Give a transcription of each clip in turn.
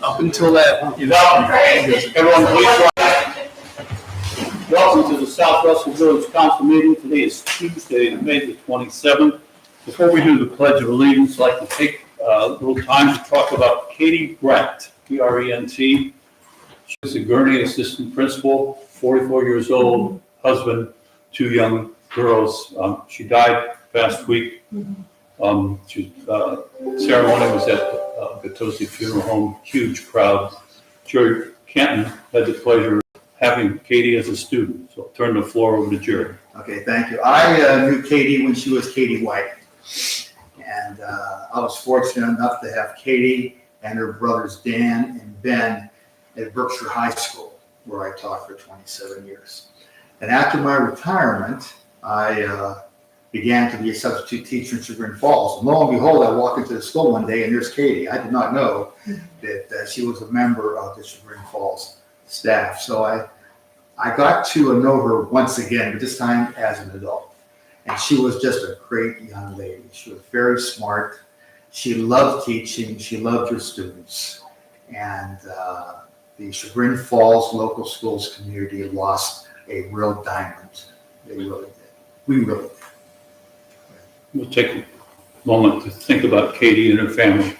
Up until that. You're welcome. Everyone, please rise. Welcome to the South Russell Village Council meeting. Today is Tuesday, May the 27th. Before we do the Pledge of Allegiance, I'd like to take a little time to talk about Katie Brent, P-R-E-N-T. She's a Gurney assistant principal, 44 years old, husband, 2 young girls. She died last week. Ceremony was at Gatosi Funeral Home, huge crowd. Jerry Canton had the pleasure of having Katie as a student. So I'll turn the floor over to Jerry. Okay, thank you. I knew Katie when she was Katie White. And I was fortunate enough to have Katie and her brothers Dan and Ben at Berkshire High School, where I taught for 27 years. And after my retirement, I began to be a substitute teacher in Chagrin Falls. And lo and behold, I walk into the school one day and there's Katie. I did not know that she was a member of the Chagrin Falls staff. So I got to know her once again, but this time as an adult. And she was just a great young lady. She was very smart. She loved teaching. She loved her students. And the Chagrin Falls local schools community lost a real diamond. They really did. We really did. We'll take a moment to think about Katie and her family.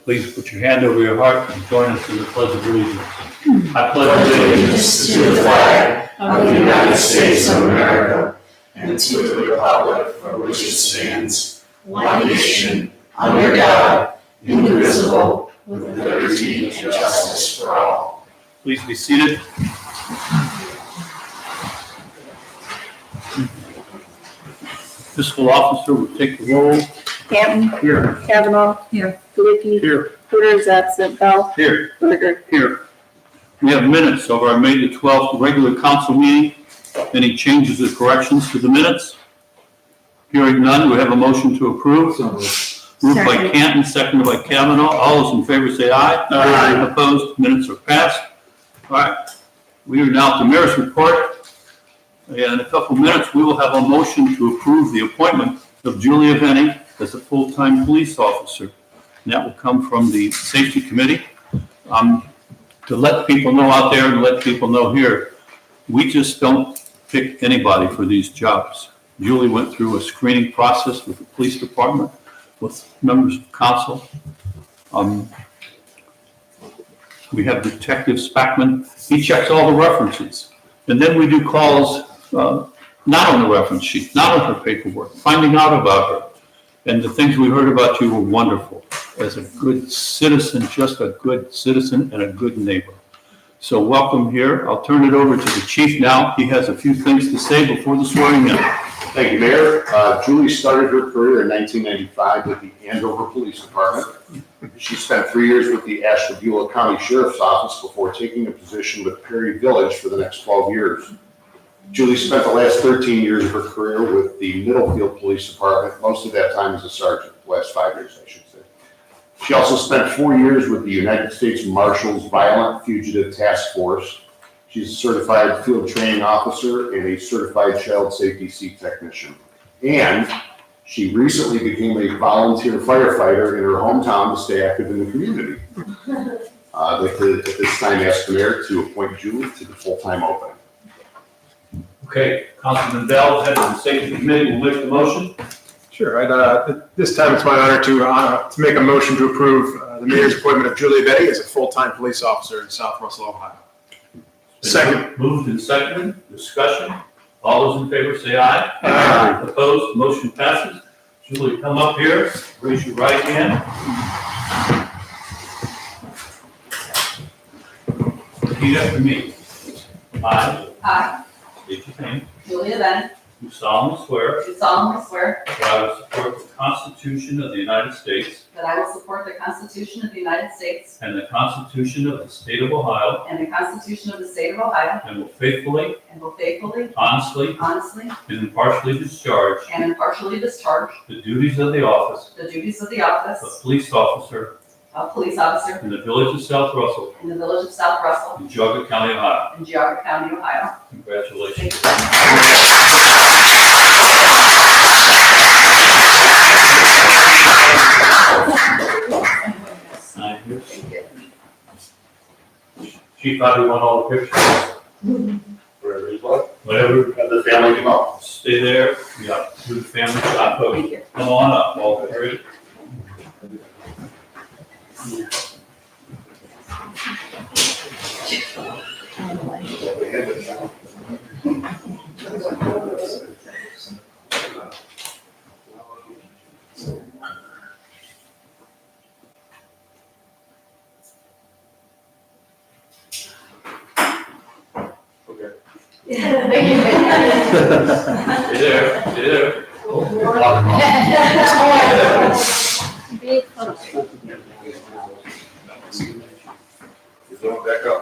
Please put your hand over your heart and join us in the Pledge of Allegiance. I pledge allegiance to the flag of the United States of America and to the republic for which it stands, one nation, under God, indivisible, with liberty and justice for all. Please be seated. Fiscal officer will take the roll. Canton. Here. Kavanaugh. Here. Galicki. Here. Porter is absent. Bell. Here. Berger. Here. We have minutes of our May the 12th regular council meeting. Any changes or corrections to the minutes? Hearing none, we have a motion to approve. Moved by Canton, seconded by Kavanaugh. All those in favor say aye. Aye. Opposed? Minutes are passed. All right. We are now at the mayor's report. In a couple minutes, we will have a motion to approve the appointment of Julia Venny as a full-time police officer. And that will come from the safety committee. To let people know out there and let people know here, we just don't pick anybody for these jobs. Julie went through a screening process with the police department, with members of council. We have Detective Spackman. He checks all the references. And then we do calls, not on the reference sheet, not on her paperwork, finding out about her. And the things we heard about you were wonderful. As a good citizen, just a good citizen and a good neighbor. So welcome here. I'll turn it over to the chief now. He has a few things to say before the swearing in. Thank you, Mayor. Julie started her career in 1995 with the Andover Police Department. She spent 3 years with the Ashtabula County Sheriff's Office before taking a position with Perry Village for the next 12 years. Julie spent the last 13 years of her career with the Middlefield Police Department, most of that time as a sergeant, the last 5 years, I should say. She also spent 4 years with the United States Marshals Violent Fugitive Task Force. She's a certified field training officer and a certified child safety seat technician. And she recently became a volunteer firefighter in her hometown to stay active in the community. I'd like to, at this time, ask the mayor to appoint Julie to the full-time opening. Okay, Councilman Bell, head of the safety committee, will make the motion. Sure. This time it's my honor to make a motion to approve the mayor's appointment of Julia Betty as a full-time police officer in South Russell, Ohio. Second. Moved and seconded. Discussion. All those in favor say aye. Aye. Opposed? Motion passes. Julie, come up here. Raise your right hand. Repeat after me. I, State your name. Julia Venn, Do solemnly swear do solemnly swear that I will support the Constitution of the United States that I will support the Constitution of the United States and the Constitution of the State of Ohio, and the Constitution of the State of Ohio, and will faithfully, honestly, honestly, and impartially discharge and impartially discharge the duties of the office the duties of the of office police officer police officer in the village of South Russell, in the village of South Russell, in Geauga County, Ohio. in Geauga County, Ohio. Congratulations. Chief, how do you want all the pictures? Wherever you like. Whatever, Have the family come up. stay there. Yeah, do the family shot photo. Thank you. Come on up, all three. Stay there, stay there. Big photo. Don't back up.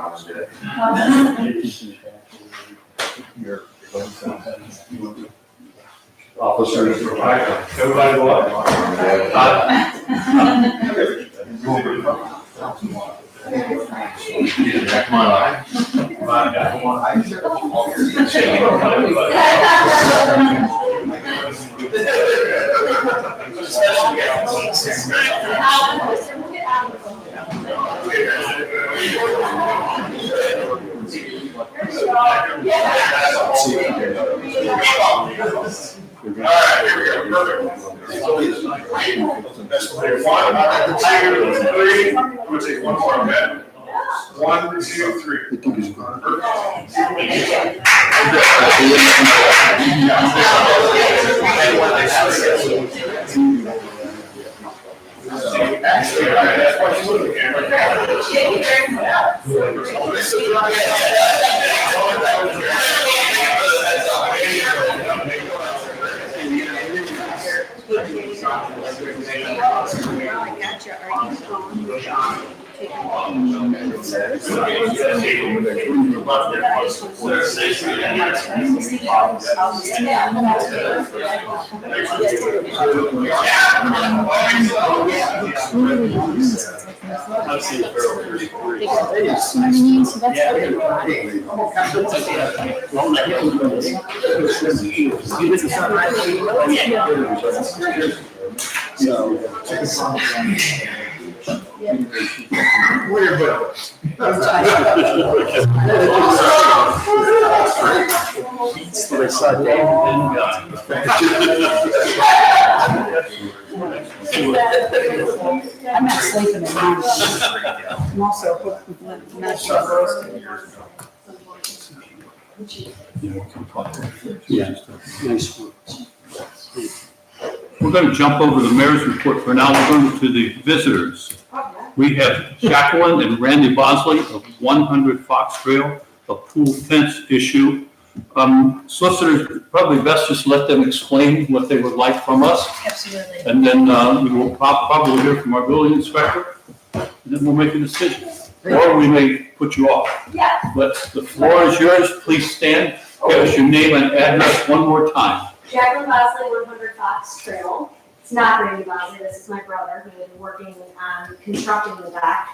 Officers. Everybody go up. Come on. Come on, guys. All right, here we go. Perfect. That's what they want. 2, 3. I'm gonna take one more, okay? 1, 2, 3. Actually, that's why she's looking at I'm not sleeping in mine. I'm also hooked with natural roasted. We're going to jump over the mayor's report for now. We're going to the visitors. We have Jacqueline and Randy Bosley of 100 Fox Trail, a pool fence issue. Solicitors, probably best just let them explain what they would like from us. Absolutely. And then we will probably hear from our building inspector, and then we'll make a decision. Or we may put you off. Yeah. But the floor is yours. Please stand. Give us your name and address one more time. Jacqueline Bosley, 100 Fox Trail. It's not Randy Bosley, this is my brother who is working on constructing the deck.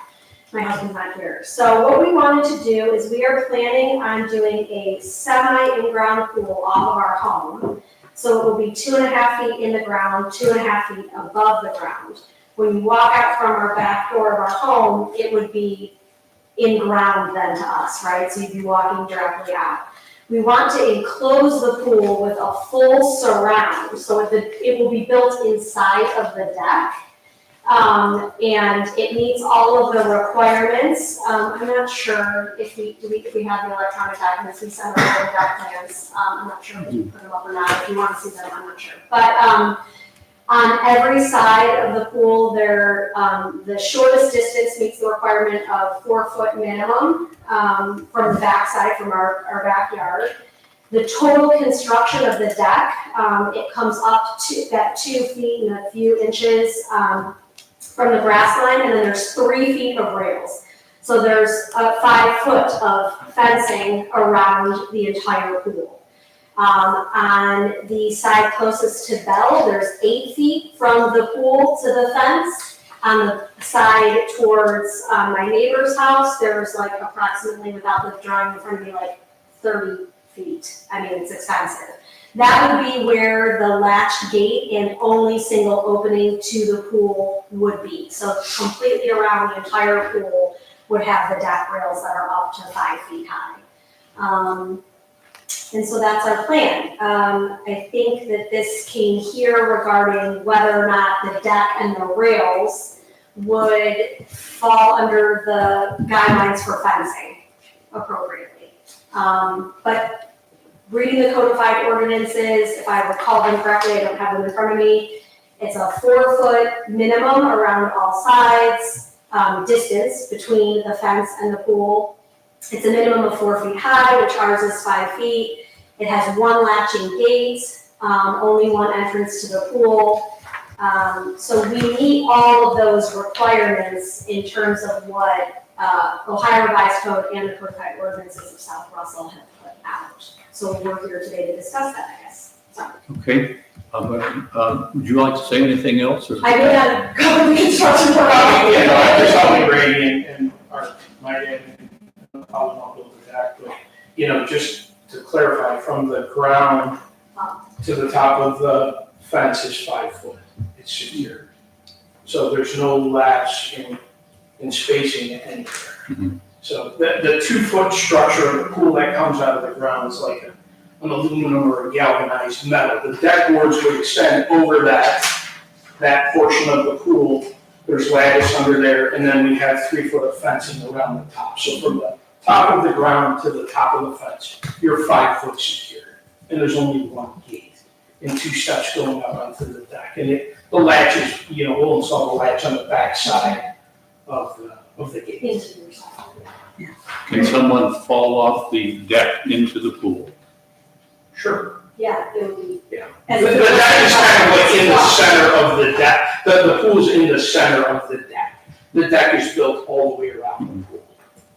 My husband's not here. So what we wanted to do is we are planning on doing a semi-in-ground pool off of our home. So it will be 2.5 feet in the ground, 2.5 feet above the ground. When you walk out from our back door of our home, it would be in ground then to us, right? So you'd be walking directly out. We want to enclose the pool with a full surround, so it will be built inside of the deck. And it meets all of the requirements. I'm not sure if we have the electronic documents, we sent out the deck plans. I'm not sure if you put them up or not, if you want to see them, I'm not sure. But, on every side of the pool, the shortest distance meets the requirement of 4 foot minimum, from the backside, from our backyard. The total construction of the deck, it comes up to that 2 feet and a few inches, from the grass line, and then there's 3 feet of rails. So there's 5 foot of fencing around the entire pool. On the side closest to Bell, there's 8 feet from the pool to the fence, On the side towards my neighbor's house, there's like approximately, without the drawing in front of me, like 30 feet. I mean, it's extensive. That would be where the latched gate and only single opening to the pool would be. So completely around the entire pool would have the deck rails that are up to 5 feet high. And so that's our plan. I think that this came here regarding whether or not the deck and the rails would fall under the guidelines for fencing appropriately. But reading the codified ordinances, if I recall them correctly, I don't have them in front of me, it's a 4-foot minimum around all sides, distance between the fence and the pool. It's a minimum of 4 feet high, which ours is 5 feet. It has 1 latching gate, only 1 entrance to the pool. So we meet all of those requirements in terms of what Ohio Revised Code and the codified ordinances of South Russell have put out. So we're here today to discuss that, I guess. So Okay. Would you like to say anything else? Or? I may not cover the construction program. Yeah, no, I just saw my Brady and my dad and probably not build the deck, but, you know, just to clarify, from the ground to the top of the fence is 5 foot. It's secured. So there's no latch in spacing anywhere. Mhm. So the 2-foot structure of the pool that comes out of the ground is like an aluminum or a galvanized metal. The deck boards would extend over that portion of the pool. There's lattice under there, and then we have 3 foot of fencing around the top. So from the top of the ground to the top of the fence, you're 5 foot secured. And there's only 1 gate and 2 steps going up onto the deck. And the latch is, you know, we'll install the latch on the back side of the gate. Into your side. Can someone fall off the deck into the pool? Sure. Yeah, it would be. Yeah. And The deck is kind of like in the center of the deck. The pool's in the center of the deck. The deck is built all the way around the pool.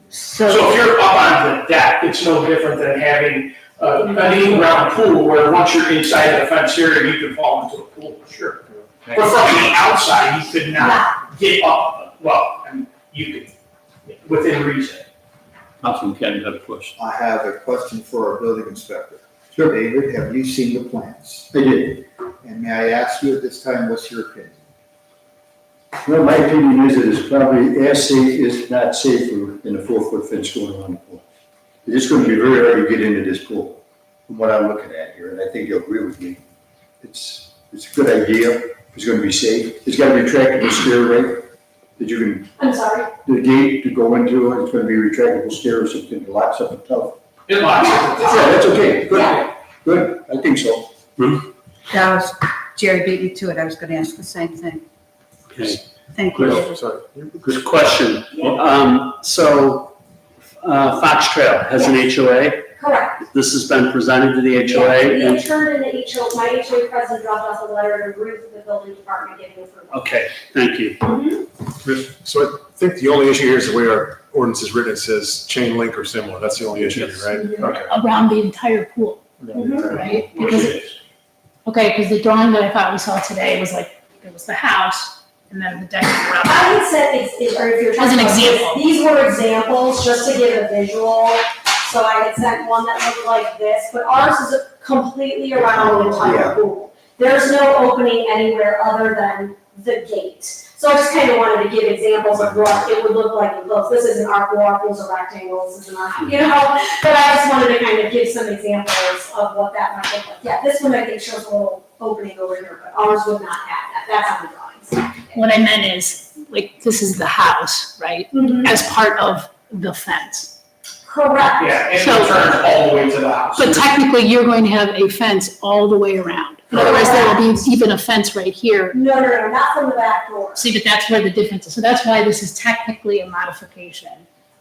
So if you're up on the deck, it's no different than having an in-ground pool where once you're inside the fence area, you can fall into the pool, sure. But from the outside, you could not get up, well, I mean, you could, within reason. Councilman Kennedy had a question. I have a question for our building inspector. Sure. David, have you seen the plans? I did. And may I ask you at this time, what's your opinion? Well, my opinion is that it's probably as safe, if not safer, than a 4-foot fence going around the pool. It's going to be very hard to get into this pool, from what I'm looking at here, and I think you'll agree with me. It's a good idea. It's going to be safe. It's got a retractable stairway that you can, I'm sorry. the gate to go into, it's going to be a retractable stair, so it locks up the top. It locks it. Yeah, that's okay. Good. Yeah. Good. I think so. That was, Jerry beat me to it, I was gonna ask the same thing. Okay. Thank you. Oh, sorry. Good question. So, Fox Trail has an HOA. Correct. This has been presented to the HOA. Yeah, we and- turned in the HOA, my HOA president dropped us a letter to agree with the building department giving approval. Okay, thank you. So I think the only issue here is the way our ordinance is written, it says chain link or similar. That's the only issue, Yes. right? Okay. Around the entire pool, Mhm. right? Which Because, it is. okay, because the drawing that I thought we saw today was like, there was the house and then the deck around. I would say, or if you're As talking an about, example. these were examples, just to give a visual. So I had sent one that looked like this, but ours is completely around the entire pool. There's no opening anywhere other than the gate. So I just kind of wanted to give examples of what it would look like in close. This isn't our pool, our pool's a rectangle, this isn't our, you know? But I just wanted to kind of give some examples of what that might look like. Yeah, this one I think shows a little opening over here, but ours would not have that. That's on the drawings. What I meant is, like, this is the house, right? Mhm. As part of the fence. Correct. Yeah, and it So- turns all the way to the house. But technically, you're going to have a fence all the way around. Otherwise, there will be even a fence right here. No, not from the back door. See, but that's where the difference is. So that's why this is technically a modification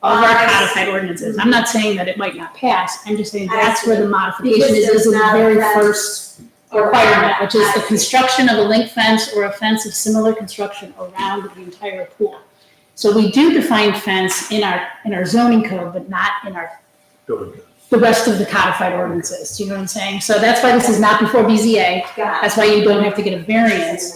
of our codified ordinances. I'm not saying that it might not pass. I'm just saying that's where the modification is in the very first requirement, which is the construction of a link fence or a fence of similar construction around the entire pool. So we do define fence in our zoning code, but not in the rest of the codified ordinances. Do you know what I'm saying? So that's why this is not before BZA. Got it. That's why you don't have to get a variance.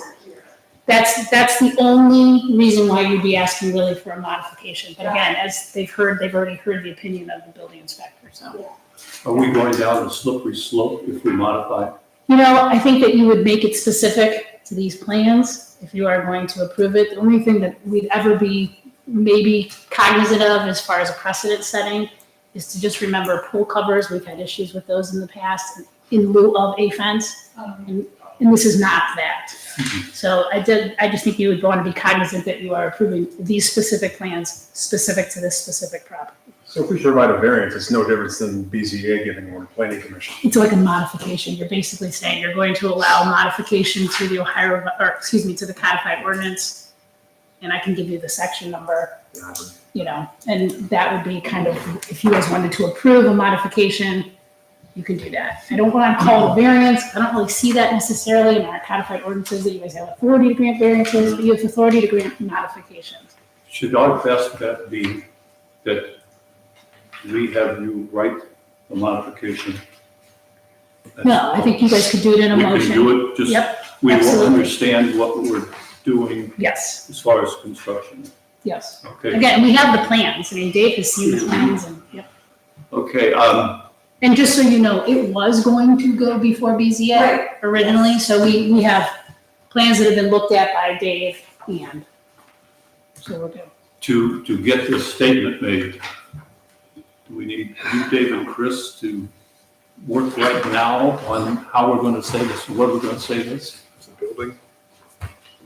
That's the only reason why you'd be asking really for a modification. But again, as they've already heard the opinion of the building inspector, so. Are we going down a slippery slope if we modify? You know, I think that you would make it specific to these plans if you are going to approve it. The only thing that we'd ever be maybe cognizant of as far as a precedent setting is to just remember pool covers. We've had issues with those in the past in lieu of a fence. And this is not that. So I just think you would want to be cognizant that you are approving these specific plans specific to this specific property. So if we should provide a variance, it's no different than BZA giving one planning commission. It's like a modification. You're basically saying you're going to allow modification to the to the codified ordinance. And I can give you the section number, you know, and that would be kind of, if you guys wanted to approve a modification, you can do that. I don't want to call it a variance. I don't really see that necessarily in our codified ordinances that you guys have authority to grant variances, but you have authority to grant modifications. Should our best bet be that we have you write a modification? No, I think you guys could do it in a We motion. can do it, just, Yep, we will absolutely. understand what we're doing Yes, as far as construction. yes. Okay, Again, we have the plans. I mean, Dave has seen the plans and, yep. okay, And just so you know, it was going to go before BZA originally, so we have plans that have been looked at by Dave and, so we're good. to get this statement made, do we need you, Dave, and Chris to work right now on how we're gonna say this, what we're gonna say this? It's a building.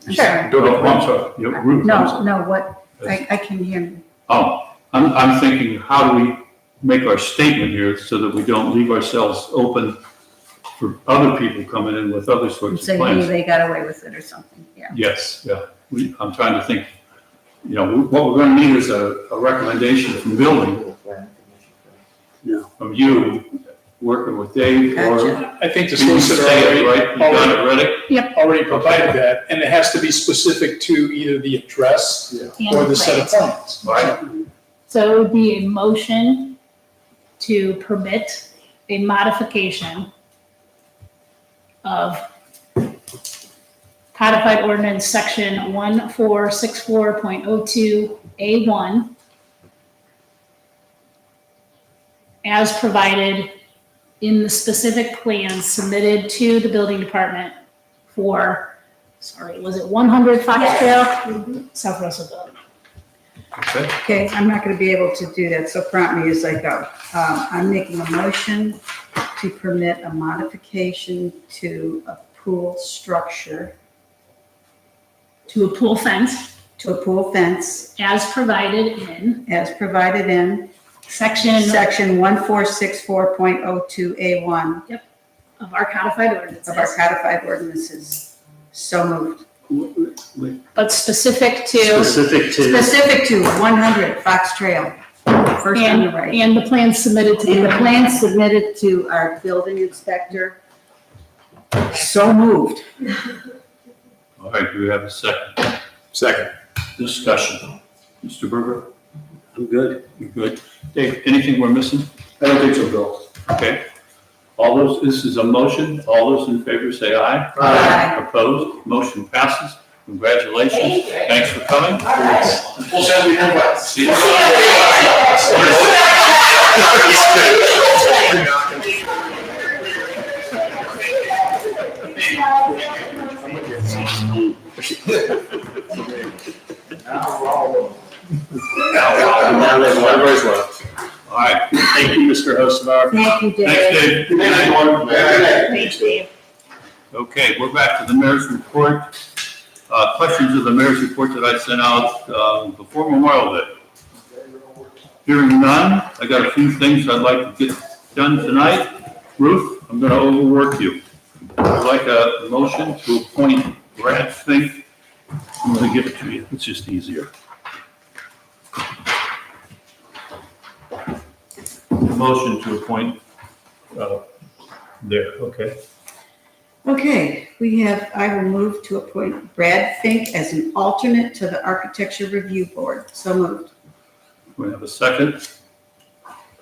Sure. Oh, I'm sorry, yeah, Ruth, I'm No, sorry. no, what, I can hear you. Oh, I'm thinking, how do we make our statement here so that we don't leave ourselves open for other people coming in with other sorts of Say, hey, plans? they got away with it or something, yeah. Yes, yeah, I'm trying to think, you know, what we're gonna need is a recommendation from building, from you, working with Dave, or. Gotcha. I think the Can you solicitor say it right, you got it ready? already provided that, and it has to be specific to either the address And or the the set of plans. plans. Right, So it would be a motion to permit a modification of codified ordinance section 1464.02A1 as provided in the specific plans submitted to the building department for, was it 100 Fox Trail, South Russellville? okay, Okay, I'm not gonna be able to do that, so prompt me as I go. I'm making a motion to permit a modification to a pool structure, To a pool fence to a pool fence as provided in as provided in section section 1464.02A1 of our codified of our ordinances, codified ordinances. So moved. but specific to, Specific to 100 Fox Trail, first on the right. and the plans submitted to And the the plans submitted to our building inspector. So moved. all right, do we have a second Second. discussion? Mr. Berger, I'm good. you good? Dave, anything we're missing? I don't think so, Bill. Okay. All those, this is a motion, all those in favor say aye. Aye. Opposed, motion passes. Congratulations, thanks for coming. We'll send you an invite. See you. Everybody's left. All right, Thank you, Mr. Hocevar. Thank you, Dave. thanks, Dave. Good night. Thanks, Dave. Okay, we're back to the mayor's report. Questions of the mayor's report that I sent out before Memorial Day. Hearing none, I got a few things I'd like to get done tonight. Ruth, I'm gonna overwork you. I'd like a motion to appoint Brad Fink. I'm gonna give it to you, it's just easier. Motion to appoint, there, okay. Okay, I will move to appoint Brad Fink as an alternate to the Architecture Review Board. So moved. We have a second.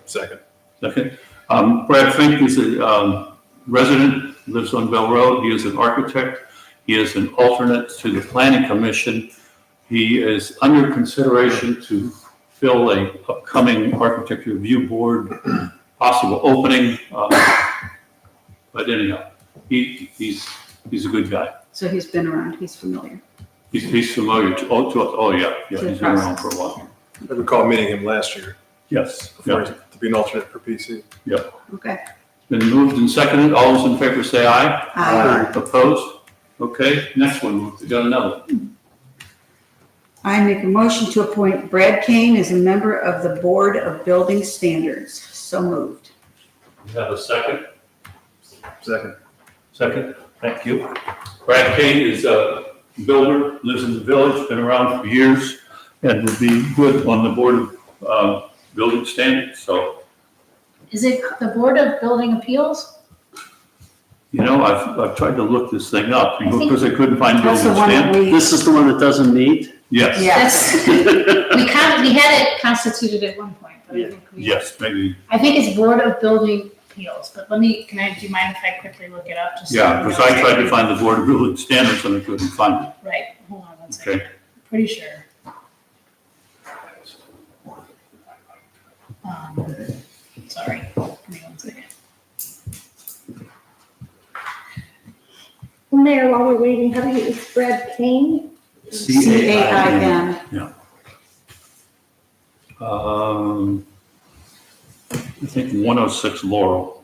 Second. Second. Brad Fink is a resident, lives on Bell Road. He is an architect. He is an alternate to the Planning Commission. He is under consideration to fill a upcoming Architecture Review Board possible opening. But anyhow, he's a good guy. So he's been around, he's familiar. He's familiar to yeah, he's been around for a while. I recall meeting him last year Yes. before Yeah. to be an alternate for PC. Okay. Been moved and seconded. All those in favor say aye. Aye. Opposed? Okay, next one. We got another. I make a motion to appoint Brad Kane as a member of the Board of Building Standards. So moved. We have a second. Second. Second. Thank you. Brad Kane is a builder, lives in the village, been around for years, and would be good on the Board of Building Standards. So, Is it the Board of Building Appeals? you know, I've tried to look this thing up I think because I couldn't find That's building the one that standards. we, This is the one that doesn't meet? Yes, yeah. That's, we had it constituted at one point, but I think yes, maybe, I think it's Board of Building Appeals, but do you mind if I quickly look it up? Just so yeah, you because know? I tried to find the Board of Building Standards and I couldn't find it. Right, hold on one second. Okay. Pretty sure. Sorry, give me 1 second. Mayor, while we're waiting, how do you, it's Brad Kane? CAIN. I think 106 Laurel.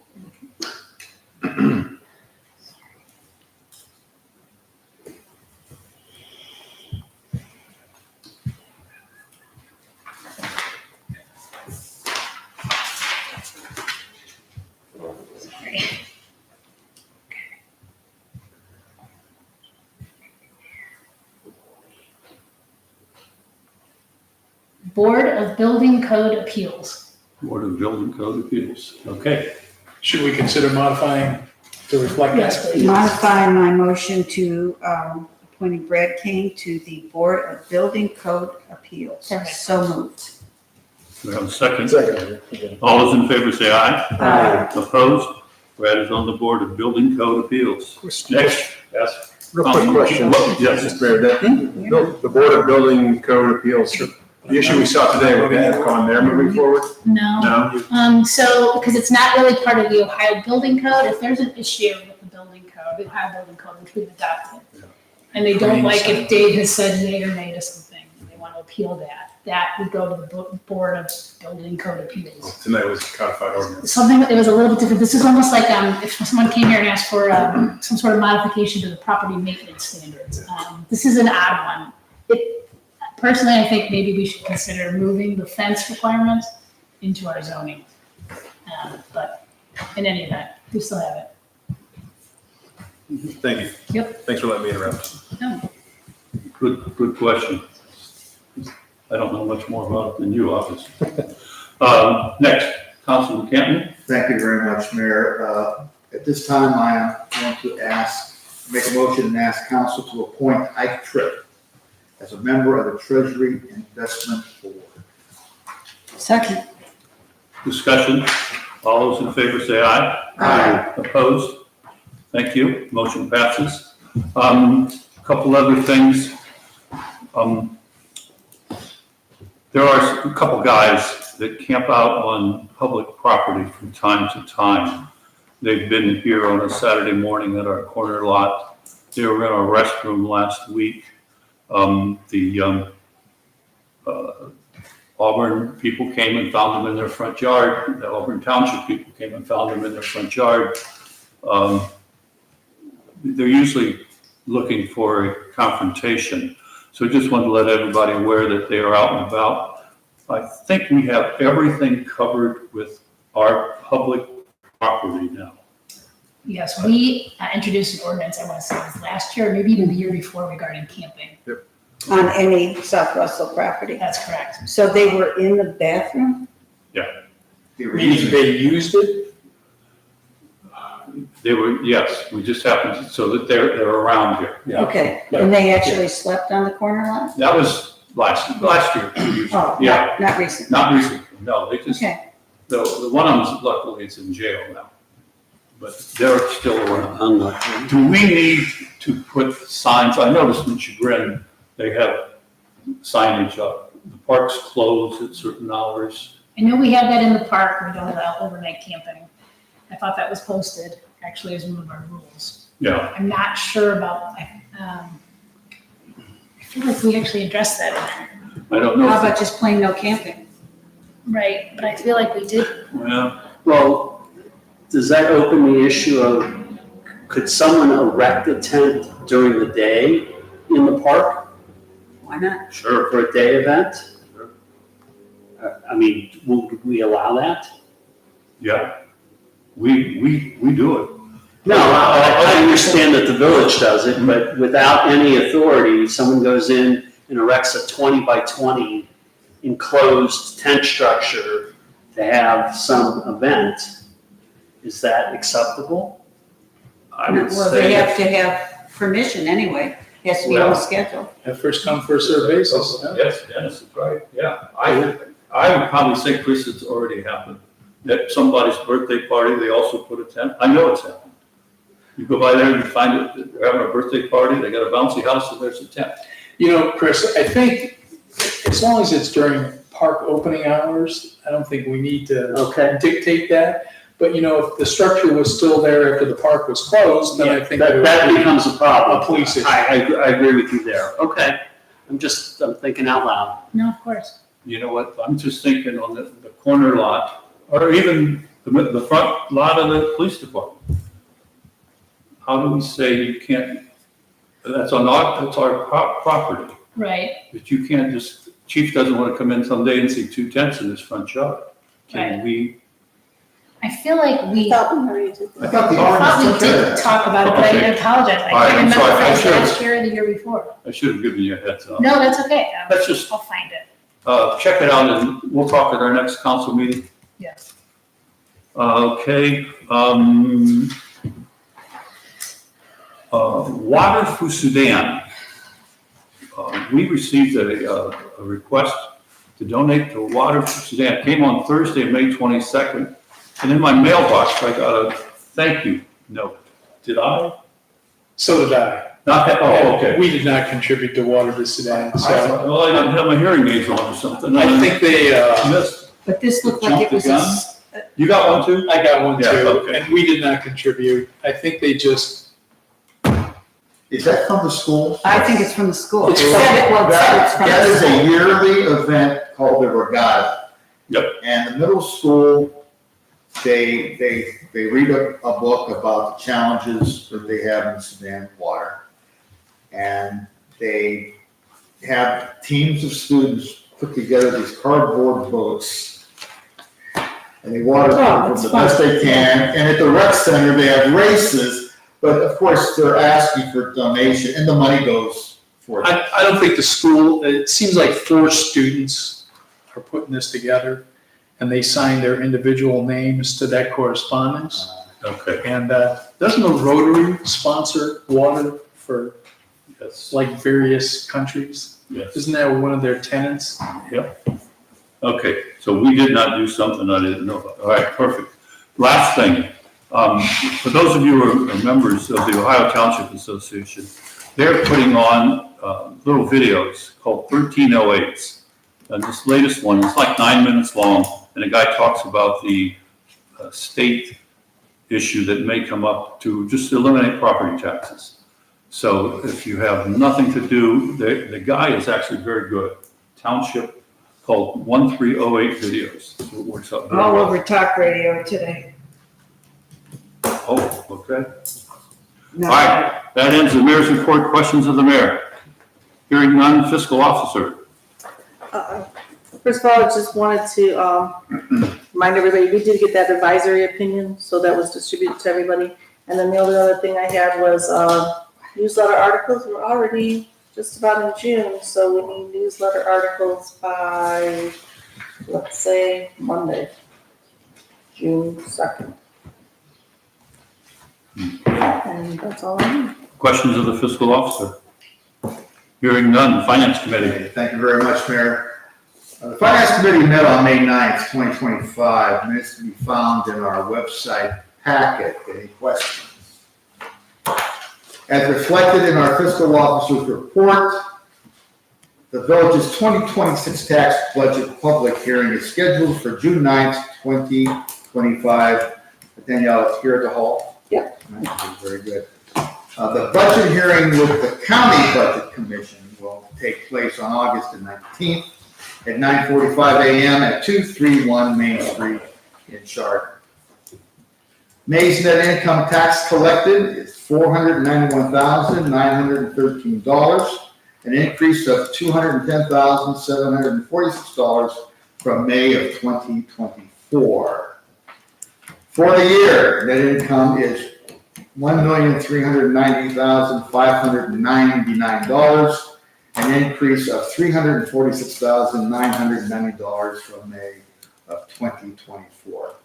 Board of Building Code Appeals. Board of Building Code Appeals. Okay. Should we consider modifying to reflect Yes, that? please. Modify my motion to appointing Brad Kane to the Board of Building Code Appeals. Perfect. So moved. Do we have a second? Second. All those in favor say aye. Aye. Opposed? Brad is on the Board of Building Code Appeals. Next, yes. Real quick question. Yes. Mr. Mayor, the Board of Building Code Appeals, the issue we saw today, would that have gone there moving forward? No. No? So, because it's not really part of the Ohio Building Code, if there's an issue with the building code, the Ohio Building Code, which we've adopted, and they don't like if Dave has said yea or nay to something, and they want to appeal that would go to the Board of Building Code Appeals. Tonight was codified ordinance. Something, it was a little bit different. This is almost like, if someone came here and asked for, some sort of modification to the property maintenance standards. This is an odd one. Personally, I think maybe we should consider moving the fence requirements into our zoning. But in any event, we still have it. Thank you. Yep. Thanks for letting me interrupt. No. Good question. I don't know much more about it than you, obviously. Next, Councilman Campbell. Thank you very much, Mayor. At this time, I am going to make a motion and ask council to appoint Ike Tripp as a member of the Treasury Investment Board. Second. Discussion. All those in favor say aye. Aye. Opposed? Thank you. Motion passes. A couple other things. There are a couple guys that camp out on public property from time to time. They've been here on a Saturday morning at our corner lot. They were in our restroom last week. The Auburn people came and found them in their front yard. The Auburn Township people came and found them in their front yard. They're usually looking for a confrontation. So just wanted to let everybody aware that they are out and about. I think we have everything covered with our public property now. Yes, we introduced an ordinance, I want to say it was last year, maybe even the year before, regarding camping. On any South Russell property. That's correct. So they were in the bathroom? They used it? They were, yes, we just happened, so that they're around here. Yeah. Okay, and they actually slept on the corner lot? That was last year. 2 years ago. Oh, Yeah, not recently. not recently, no, they just, Okay, the one of them, luckily, is in jail now. but they're still around. Unlucky. Do we need to put signs? I noticed in Chagrin, they have signage up. The park's closed at certain hours. I know we have that in the park, we don't allow overnight camping. I thought that was posted, actually, as one of our rules. Yeah, I'm not sure about, I feel like we actually addressed that in there. I don't know. How about just plain no camping? Right, but I feel like we did. Yeah, Well, does that open the issue of, could someone erect a tent during the day in the park Why not? sure. for a day event? I mean, would we allow that? Yeah. We do it. No, I understand that the village does it, but without any authority, someone goes in and erects a 20 by 20 enclosed tent structure to have some event. Is that acceptable? I would Well, they say, have to have permission anyway. It has to be on the schedule. At first come, first served basis. huh? yes, Dennis is right, yeah. I would probably say, Chris, it's already happened. At somebody's birthday party, they also put a tent. I know it's happened. You go by there and you find it, they're having a birthday party, they got a bouncy house, and there's a tent. You know, Chris, I think as long as it's during park opening hours, I don't think we need to Okay. dictate that. But, you know, if the structure was still there after the park was closed, then I think That becomes a problem. a police issue. I agree with you there. Okay. I'm thinking out loud. No, of course. You know what, I'm just thinking on the corner lot, or even the front lot of the police department. How do we say you can't, that's our property, Right, but you can't just, chief doesn't want to come in someday and see two tents in his front yard. Can we? I feel like we, I thought the I thought ordinance we took care of did that. talk about it, but I Okay. apologize. All I right, can't I'm remember sorry. if I it was should've- last year or the year before. I should have given you a heads up. No, that's okay. Let's just I'll find it. check it out and we'll talk at our next council meeting. Yes. Okay, Water for Sudan. We received a request to donate to Water for Sudan. It came on Thursday, May 22nd. And in my mailbox, I got a thank you note. Did I? So did I. Not that, oh, okay. We did not contribute to Water to Sudan, I so thought, well, I didn't have my hearing aids on or something. I think they, Missed. But this looked like it was You got one too? I got one Yeah, too, okay. and we did not contribute. I think they just, Is that from the school? I think it's from the school. It's It from- said it- well, it said it's from That the is a school. yearly event called the Regatta. Yep. And the middle school, they read a book about the challenges that they have in Sudan water. And they have teams of students put together these cardboard boats. And they water them from the best they can. And at the rec center, they have races, but of course, they're asking for donation and the money goes for that. I don't think the school, it seems like 4 students are putting this together, and they signed their individual names to that correspondence. Okay, And doesn't the Rotary sponsor water for yes, like various countries? yes. Isn't that one of their tenants? Okay, so we did not do something I didn't know about. All right, perfect. Last thing, for those of you who are members of the Ohio Township Association, they're putting on little videos called 1308s. And this latest one is like 9 minutes long, and a guy talks about the state issue that may come up to just eliminate property taxes. So if you have nothing to do, the guy is actually very good. Township called 1308 videos. So it works out very All well. over talk radio today. Oh, okay. No. All right, that ends the mayor's report. Questions of the mayor? Hearing none, fiscal officer. First of all, I just wanted to remind everybody, we did get that advisory opinion, so that was distributed to everybody. And then the only other thing I had was newsletter articles. We're already just about in June, so we need newsletter articles by, let's say, Monday, June 2nd. And that's all I need. Questions of the fiscal officer? Hearing none, finance committee. Thank you very much, Mayor. The Finance Committee met on May 9th, 2025. Minutes to be found in our website packet. Any questions? As reflected in our fiscal officer's report, the village's 2026 tax budget public hearing is scheduled for June 9th, 2025. Danielle, it's here at the hall? Yep. Very good. The budget hearing with the County Budget Commission will take place on August the 19th at 9:45 a.m. at 231 Main Street in Chardon. May's net income tax collected is $491,913, an increase of $210,746 from May of 2024. For the year, net income is $1,390,599, an increase of $346,990 from May of 2024.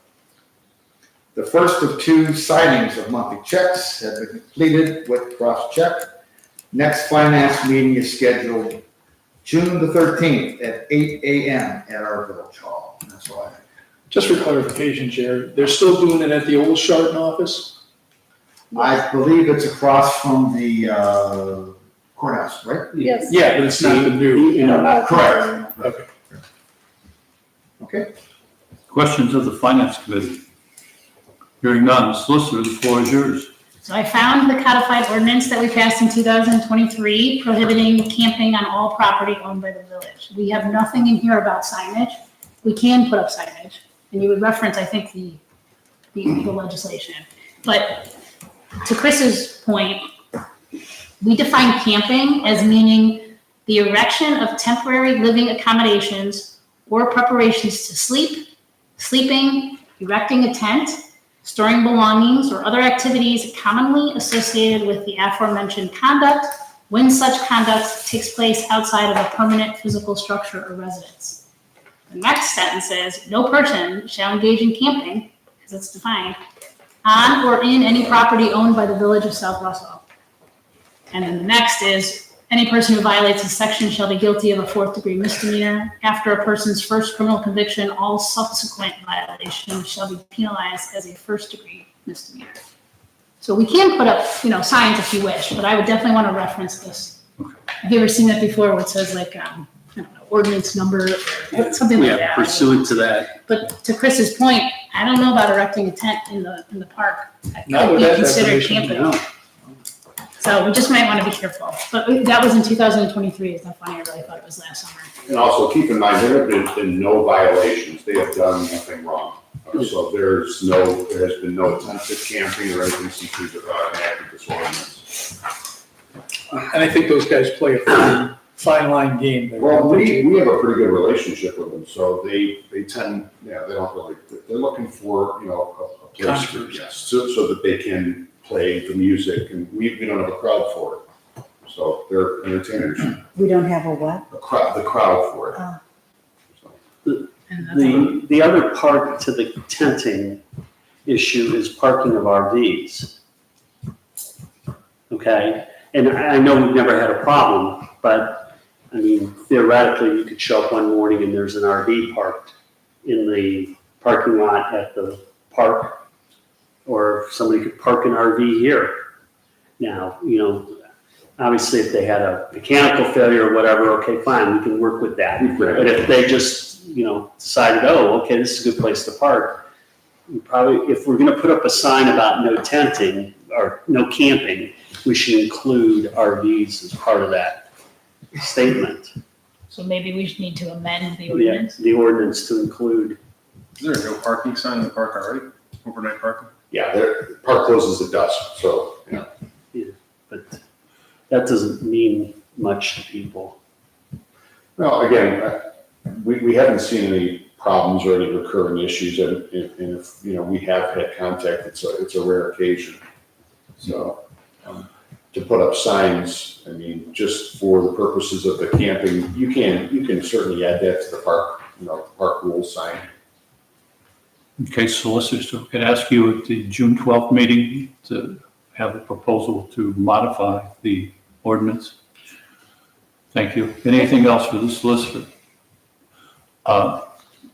The first of two signings of monthly checks have been completed with cross-check. Next finance meeting is scheduled June the 13th at 8 a.m. at our village hall. And that's all I have. Just for clarification, Chair, they're still doing it at the old Chardon office? I believe it's across from the courthouse, right? Yes. Yeah, but it's not the new. Correct. Okay. Okay. Questions of the Finance Committee? Hearing none. Solicitor, the floor is yours. So I found the codified ordinance that we passed in 2023 prohibiting camping on all property owned by the village. We have nothing in here about signage. We can put up signage, and you would reference, I think, the legislation. But to Chris's point, we define camping as meaning the erection of temporary living accommodations or preparations to sleep, sleeping, erecting a tent, storing belongings, or other activities commonly associated with the aforementioned conduct when such conduct takes place outside of a permanent physical structure or residence. The next sentence says, no person shall engage in camping, because it's defined, on or in any property owned by the village of South Russell. And then the next is, any person who violates this section shall be guilty of a 4th-degree misdemeanor. After a person's first criminal conviction, all subsequent violations shall be penalized as a 1st-degree misdemeanor. So we can put up, signs if you wish, but I would definitely want to reference this. Have you ever seen that before where it says like, I don't know, ordinance number, or something like Yeah, that? pursuant to that. But to Chris's point, I don't know about erecting a tent in the park. That Not could with be that considered definition, camping. No. So we just might want to be careful. But that was in 2023. It's not funny. I really thought it was last summer. And also keep in mind, there have been no violations. They have done nothing wrong. So there has been no attempted camping or anything since we've enacted this ordinance. And I think those guys play a fine line game there. Well, we have a pretty good relationship with them, so they tend, they don't really, they're looking for, a place for guests, so that they can play the music, and we don't have a crowd for it. So they're entertainers, We don't have a what? the crowd for it. And that's The other part to the tenting issue is parking of RVs. Okay, and I know we've never had a problem, but I mean, theoretically, you could show up one morning and there's an RV parked in the parking lot at the park, or somebody could park an RV here. Now, obviously if they had a mechanical failure or whatever, okay, fine, we can work with that. But if they just, decided, oh, okay, this is a good place to park, we probably, if we're gonna put up a sign about no tenting or no camping, we should include RVs as part of that statement. So maybe we should need to amend the Yeah, ordinance. the ordinance to include. Is there a no parking sign in the park already? Overnight parking? Yeah, the park closes at dusk, so, But that doesn't mean much to people. Well, again, we haven't seen any problems or any recurring issues, and if, we have had contact, it's a rare occasion. So, to put up signs, I mean, just for the purposes of the camping, you can certainly add that to the park, park rules sign. Okay, solicitors, so I could ask you at the June 12th meeting to have a proposal to modify the ordinance. Thank you. Anything else for the solicitor?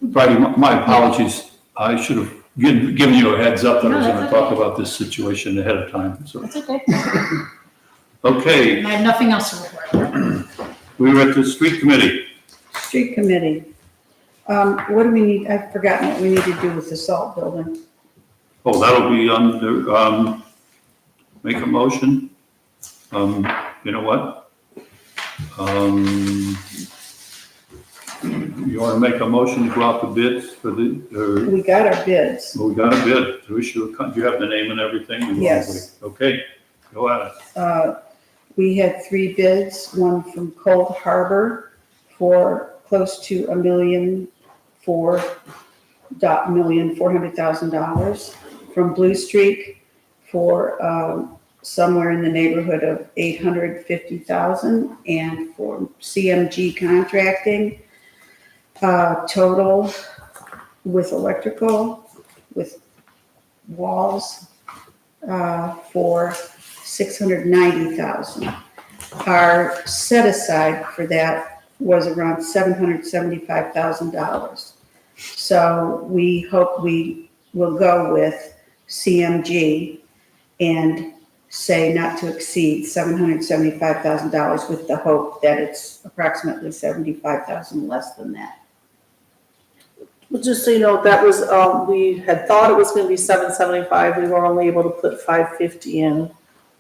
Brady, my apologies. I should have giving you a heads up that I was No, gonna that's talk okay. about this situation ahead of time, so. That's okay. Okay, And I have nothing else to report. we were at the street committee. Street committee. What do we need, I've forgotten what we need to do with the salt building. Oh, that'll be under, make a motion. You know what? You wanna make a motion to go out to bids for the, We got our bids. well, we got a bid, do you have the name and everything? Yes. Okay, go at it. We had 3 bids, one from Cold Harbor for close to $1,400,000, from Blue Streak for somewhere in the neighborhood of $850,000, and for CMG Contracting, total with electrical, with walls, for $690,000. Our set aside for that was around $775,000. So we hope we will go with CMG and say not to exceed $775,000, with the hope that it's approximately $75,000 less than that. Well, just so you know, that was, we had thought it was gonna be 775, we were only able to put 550 in,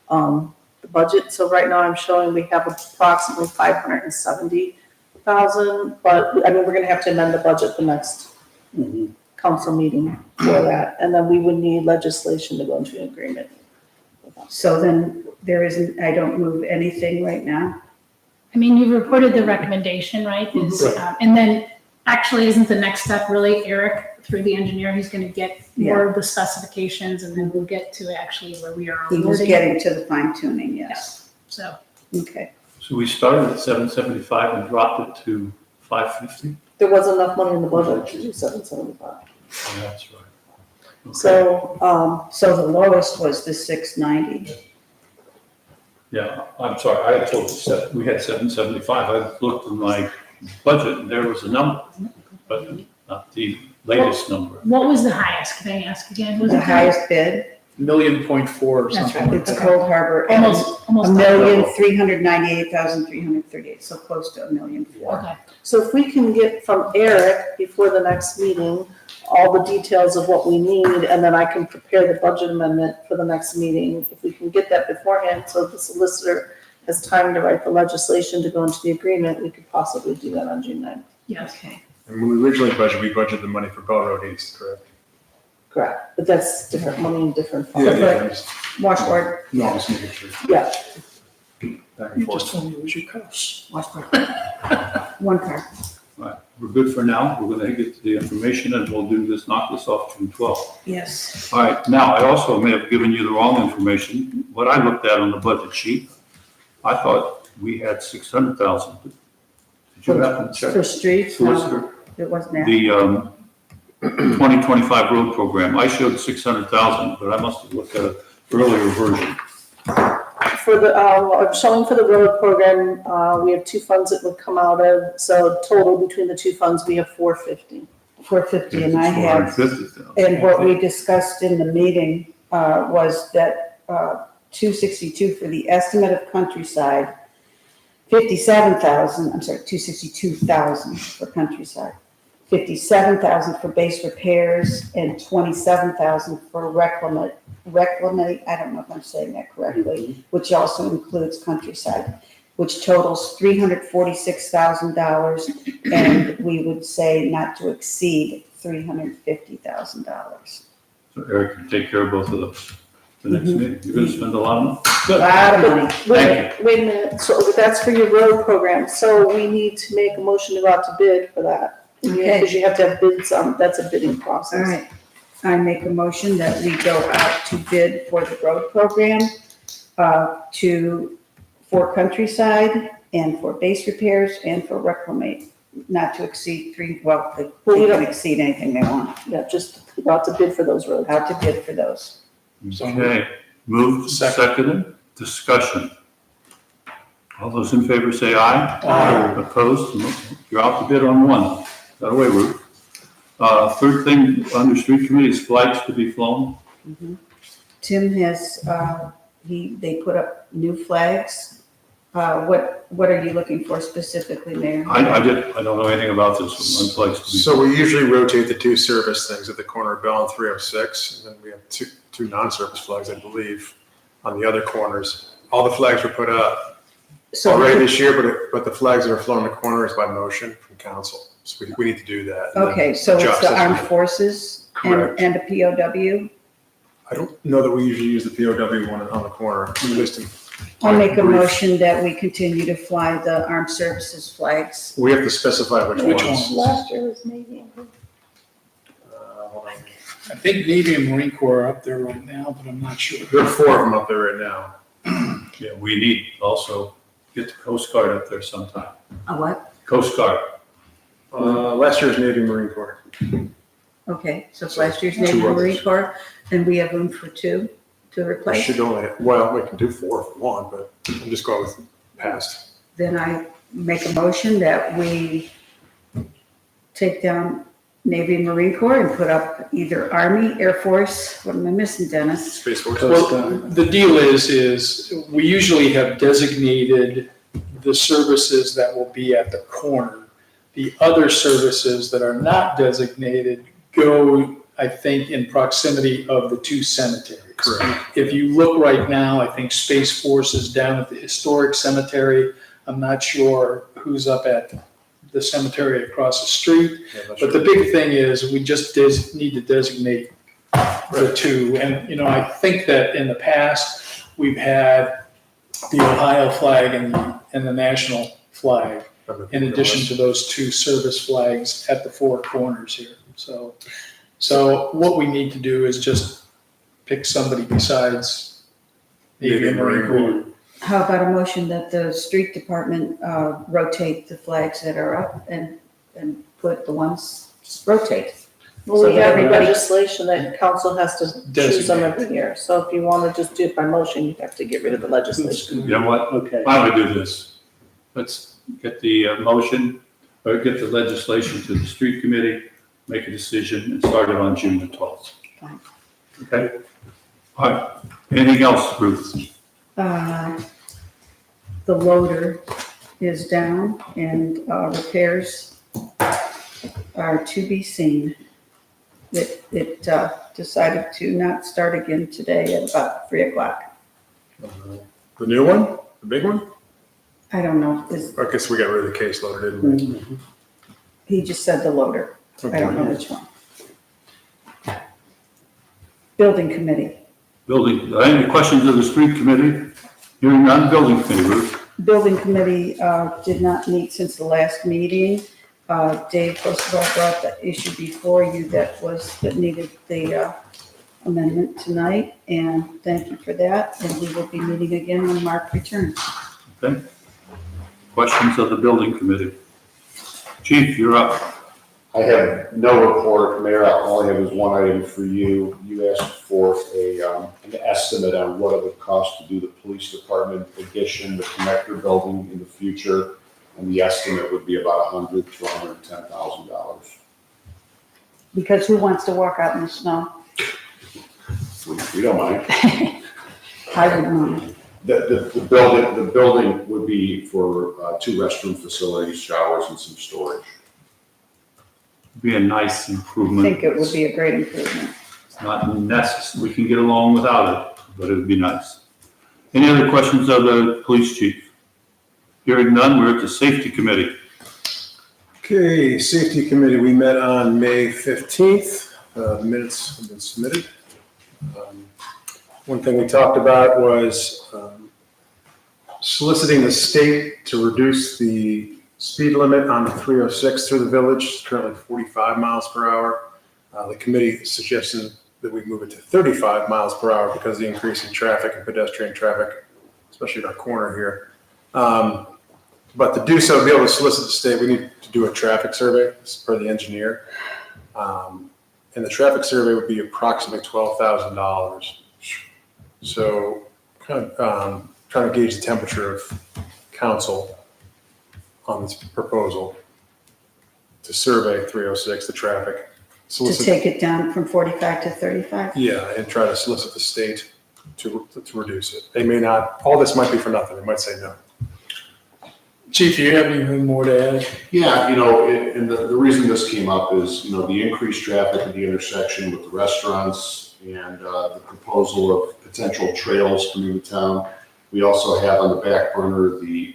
the budget, so right now I'm showing we have approximately 570,000, but, I mean, we're gonna have to amend the budget the next council meeting for that, and then we would need legislation to go into an agreement. So then there isn't, I don't move anything right now. I mean, you reported the recommendation, right? Is, and then, actually, isn't the next step really Eric, through the engineer, he's gonna get more of the specifications, and then we'll get to actually where we are. He was awarding. getting to the fine tuning, yes. So, Okay. So we started at 775 and dropped it to 550? There wasn't enough money in the budget to do 775. Oh, that's right. Okay. So, So the lowest was the 690. Yeah, I'm sorry, I had told you, we had 775, I looked in my budget, and there was a number, but not the latest number. what was the highest? Can I ask again? Was The it highest bid, $1.4 or That's something like it's that. Cold Harbor, Almost, almost. $1,398,338, so close to $1,400,000. Okay, so if we can get from Eric before the next meeting, all the details of what we need, and then I can prepare the budget amendment for the next meeting. If we can get that beforehand, so the solicitor has time to write the legislation to go into the agreement, we could possibly do that on June 9th. yes. Okay. And when we originally budgeted, we budgeted the money for Bell Road East, correct? Correct, but that's different money in different funds. I'm just- Washboard, No, I'm just making sure. Yeah, Back and forth. told me it was your coast. washboard. One car. Right, we're good for now, we're gonna get to the information, and we'll do this, knock this off June 12th. Yes. All right, now, I also may have given you the wrong information. What I looked at on the budget sheet, I thought we had 600,000. Did you happen to check? For streets, no, Solicitor? it wasn't that. The 2025 road program, I showed 600,000, but I must have looked at an earlier version. for the, I'm showing for the road program, we have 2 funds that would come out of, so total between the 2 funds, we have 450. 450, and I have, 450,000. and what we discussed in the meeting was that 262 for the estimate of countryside, 57,000, I'm sorry, 262,000 for countryside, 57,000 for base repairs, and 27,000 for reclamate, I don't know if I'm saying that correctly, which also includes countryside, which totals $346,000, and we would say not to exceed $350,000. So Eric can take care of both of those. The next meeting, you're gonna spend a lot of money? A Good. lot of money. Thank Wait a minute, so that's for your road program, so we need to make a motion to go out to bid for that. Okay. Because you have to have bids, that's a bidding All process. right, I make a motion that we go out to bid for the road program, for countryside, and for base repairs, and for reclamate, not to exceed they can exceed anything they want, Yeah, just go out to bid for those roads. out to bid for those. Okay, moved, seconded, discussion. All those in favor say aye. Aye. Opposed? You're out to bid on one. Got away, Ruth. Third thing under street committee is flags to be flown. Tim has, they put up new flags. What are you looking for specifically, Mayor? I don't know anything about this one, flags to be. So we usually rotate the two service things at the corner of Bell and 306, and then we have two non-service flags, I believe, on the other corners. All the flags were put up So already this year, but the flags that are flown in the corner is by motion from council. So we need to do that. and then Okay, so it's adjust the as armed we- forces Correct. and a POW? I don't know that we usually use the POW one on the corner, at least in. I'll make a motion that we continue to fly the armed services flags. We have to specify which Which ones. Last year was Navy. Hold on. I think Navy and Marine Corps are up there right now, but I'm not sure. There are 4 of them up there right now. Yeah, we need also get the Coast Guard up there sometime. A what? Coast Guard. Last year's Navy Marine Corps. Okay, so last year's Two Navy others. Marine Corps, and we have room for 2 to We replace. should only, well, we can do 4 if we want, but I'm just going with past. Then I make a motion that we take down Navy and Marine Corps and put up either Army, Air Force, what am I missing, Dennis? Space Force. Well, the deal is we usually have designated the services that will be at the corner. The other services that are not designated go, I think, in proximity of the 2 cemeteries. Correct. If you look right now, I think Space Force is down at the historic cemetery. I'm not sure who's up at the cemetery across the street. Yeah, that's But the right. big thing is, we just need to designate the 2. And, I think that in the past, we've had the Ohio flag and the national flag, in addition to those 2 service flags at the 4 corners here. So what we need to do is just pick somebody besides Navy and Marine Corps. How about a motion that the street department rotate the flags that are up and put the ones, rotate? Well, So we that have everybody- legislation that council has to choose them every year. So if you want to just do it by motion, you have to get rid of the legislation. You know what? Okay. Why don't we do this? Let's get the motion, or get the legislation to the street committee, make a decision, and start it on June the 12th. Fine. Okay? All right. Anything else, Ruth? The loader is down and repairs are to be seen. It decided to not start again today at about 3 o'clock. The new one, the big one? I don't know, I guess we got rid of the case loader, didn't we? he just said the loader. I don't know Okay. which one. Building committee. Building, any questions of the street committee? Hearing none, building committee, Ruth? Building committee did not meet since the last meeting. Dave Kosovar brought the issue before you that needed the amendment tonight, and thank you for that. And we will be meeting again when Mark returns. Okay. Questions of the building committee? Chief, you're up. I have no report, Mayor. All I have is one item for you. You asked for an estimate on what it would cost to do the police department addition, the connector building in the future, and the estimate would be about $100,000 to $110,000. Because who wants to walk out in the snow? We don't mind. I would mind. The building would be for 2 restroom facilities, showers, and some storage. Be a nice I improvement. think it would be a great improvement. It's not necessary, we can get along without it, but it would be nice. Any other questions of the police chief? Hearing none, we're at the safety committee. Okay, safety committee, we met on May 15th. The minutes have been submitted. One thing we talked about was soliciting the state to reduce the speed limit on the 306 through the village. It's currently 45 miles per hour. The committee suggested that we move it to 35 miles per hour because of the increase in traffic and pedestrian traffic, especially at our corner here. But to do so, to be able to solicit the state, we need to do a traffic survey, as per the engineer. And the traffic survey would be approximately $12,000. So kind of trying to gauge the temperature of council on this proposal to survey 306, the traffic. solicit. take it down from 45 to 35? Yeah, and try to solicit the state to reduce it. They may not, all this might be for nothing, they might say no. Chief, do you have anything more to add? Yeah, you know, and the reason this came up is, you know, the increased traffic at the intersection with the restaurants and the proposal of potential trails coming to town. We also have on the back burner the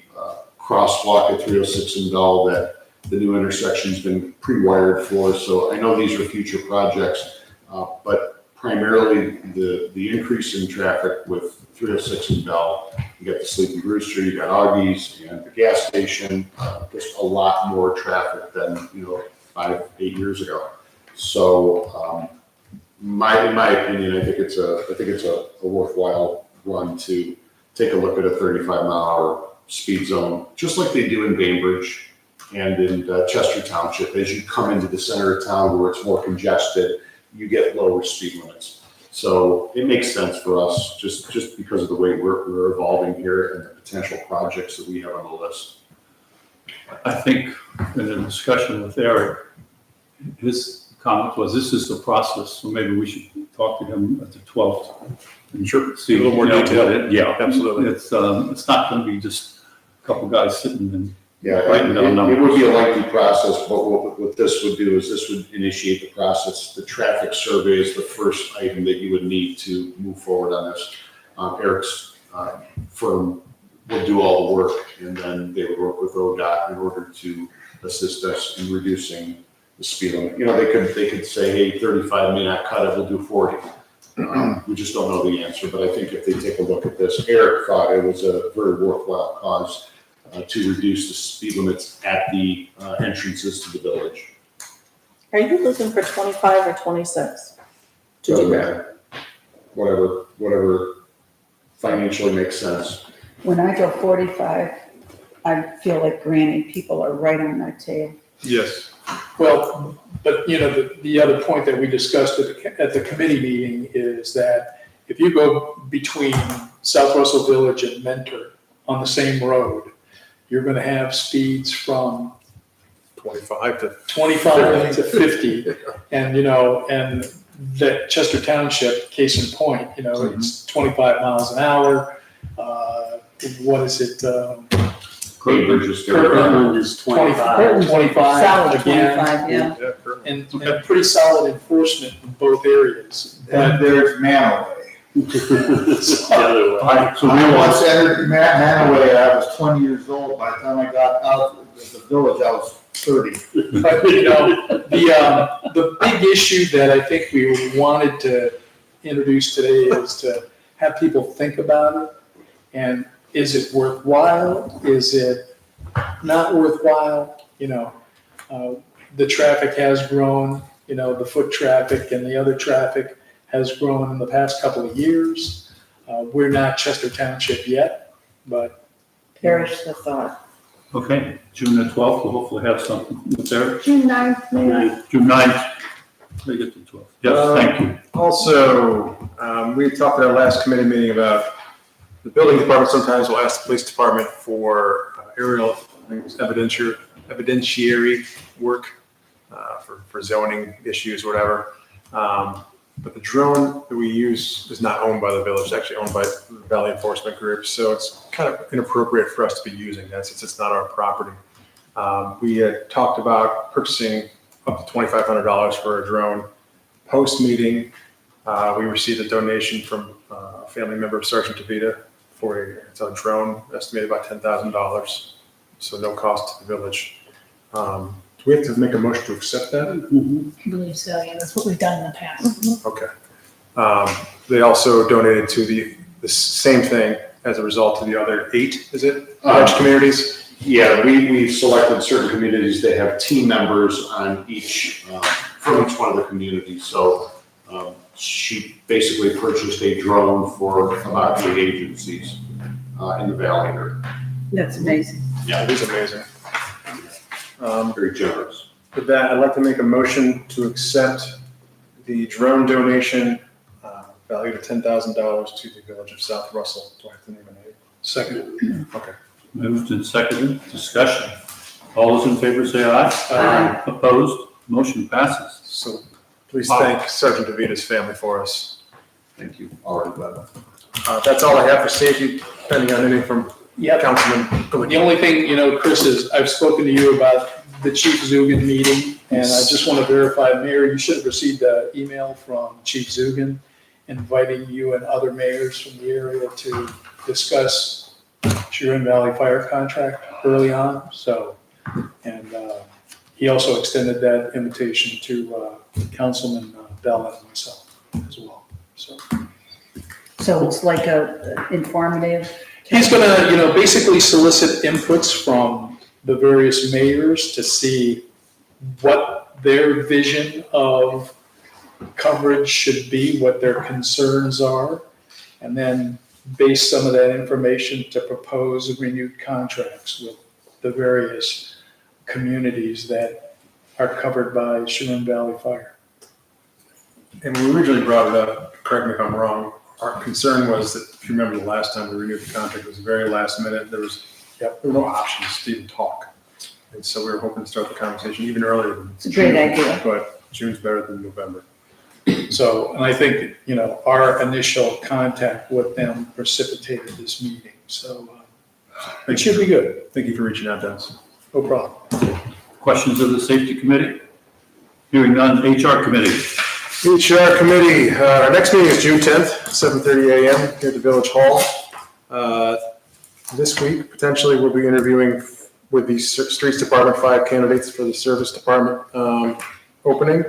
crosswalk at 306 and Bell that the new intersection's been pre-wired for. So I know these are future projects, but primarily the increase in traffic with 306 and Bell. You got the Sleepy Rooster, you got Augie's and the gas station. Just a lot more traffic than, you know, 5-8 years ago. So in my opinion, I think it's a worthwhile run to take a look at a 35-mile-an-hour speed zone, just like they do in Bainbridge and in Chester Township. As you come into the center of town where it's more congested, you get lower speed limits. So it makes sense for us just because of the way we're evolving here and the potential projects that we have on the list. I think in the discussion with Eric, his comment was, this is the process, so maybe we should talk to him at the 12th. And Sure. see A little more you know, detail. what it- Yeah, Absolutely. It's not gonna be just a couple guys sitting and Yeah, Right, it no, no. it would be a lengthy process, but what this would do is this would initiate the process. The traffic survey is the first item that you would need to move forward on this. Eric's firm will do all the work, and then they would work with ODOT in order to assist us in reducing the speed limit. You know, they could say, hey, 35 may not cut it, we'll do 40. We just don't know the answer, but I think if they take a look at this, Eric thought it was a very worthwhile cause to reduce the speed limits at the entrances to the village. Are you looking for 25 or 26? To do Doesn't that? matter. Whatever financially makes sense. When I go 45, I feel like Granny, people are right on my tail. Yes. Well, but you know, the other point that we discussed at the committee meeting is that if you go between South Russell Village and Mentor on the same road, you're gonna have speeds from 25 to 25 to 50. And, you know, and that Chester Township, case in point, you know, it's 25 miles an hour. What is it? Cambridge is good. Kirkland is 25. 25 Solid again. 25, yeah. Yeah, currently. And pretty solid enforcement in both areas. Then there's Manaway. The other way. So I once entered Manaway, I was 20 years old. By the time I got out of the village, I was 30. But, you know, the big issue that I think we wanted to introduce today is to have people think about it. And is it worthwhile? Is it not worthwhile? You know, the traffic has grown, you know, the foot traffic and the other traffic has grown in the past couple of years. We're not Chester Township yet, but. Perish the thought. Okay, June the 12th, we'll hopefully have something with Eric. June 9th, maybe. June 9th, they get the 12th. Yes, thank you. Also, we talked at our last committee meeting about the building department sometimes will ask the police department for aerial, I think it was evidentiary work for zoning issues, whatever. But the drone that we use is not owned by the village, it's actually owned by the Valley Enforcement Group. So it's kind of inappropriate for us to be using that since it's not our property. We had talked about purchasing up to $2,500 for a drone. Post-meeting, we received a donation from a family member of Sergeant DeVita for it's a drone, estimated about $10,000. So no cost to the village. Do we have to make a motion to accept that? I believe so, yeah, that's what we've done in the past. Okay. They also donated to the same thing as a result of the other 8, is it? Large communities? Yeah, we selected certain communities that have team members on each, from each one of the communities. So she basically purchased a drone for about 8 agencies in the valley area. That's amazing. Yeah, it is amazing. Very generous. With that, I'd like to make a motion to accept the drone donation valued at $10,000 to the village of South Russell. Do I have to name a name? Second. Okay. Moved and seconded, discussion. All those in favor say aye. Aye. Opposed, motion passes. So Please thank Sergeant DeVita's family for us. Thank you. All right, Bubba. That's all I have for safety, depending on anything from Yeah, Councilman. the only thing, Chris, is I've spoken to you about the Chief Zugan meeting, and I just want to verify, Mayor, you should have received an email from Chief Zugan inviting you and other mayors from the area to discuss Huron Valley Fire contract early on, and he also extended that invitation to Councilman Bell and myself as well, so. So it's like a informative. He's gonna, basically solicit inputs from the various mayors to see what their vision of coverage should be, what their concerns are, and then base some of that information to propose renewed contracts with the various communities that are covered by Huron Valley Fire. And we originally brought it up, correct me if I'm wrong, our concern was that, if you remember the last time we renewed the contract, it was the very last minute, there were no options to even talk. And so we were hoping to start the conversation even earlier than. It's a great idea. But June's better than November. So, and I think, our initial contact with them precipitated this meeting, so it should be good. Thank you for reaching out, Dennis. No problem. Questions of the safety committee? Hearing none, HR committee. HR committee, our next meeting is June 10th, 7:30 a.m. here at the Village Hall. This week, potentially, we'll be interviewing with the Streets Department 5 candidates for the Service Department opening.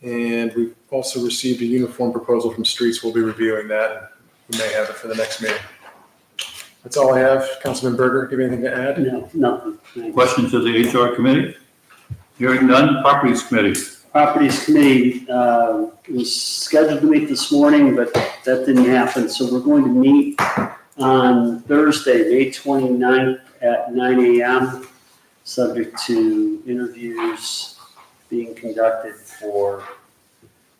And we've also received a uniform proposal from Streets. We'll be reviewing that. We may have it for the next meeting. That's all I have. Councilman Berger, do you have anything to add? No, nothing. Thanks. Questions of the HR committee? Hearing none, properties committee. Properties Committee was scheduled to meet this morning, but that didn't happen. So we're going to meet on Thursday, May 29th at 9 a.m., subject to interviews being conducted for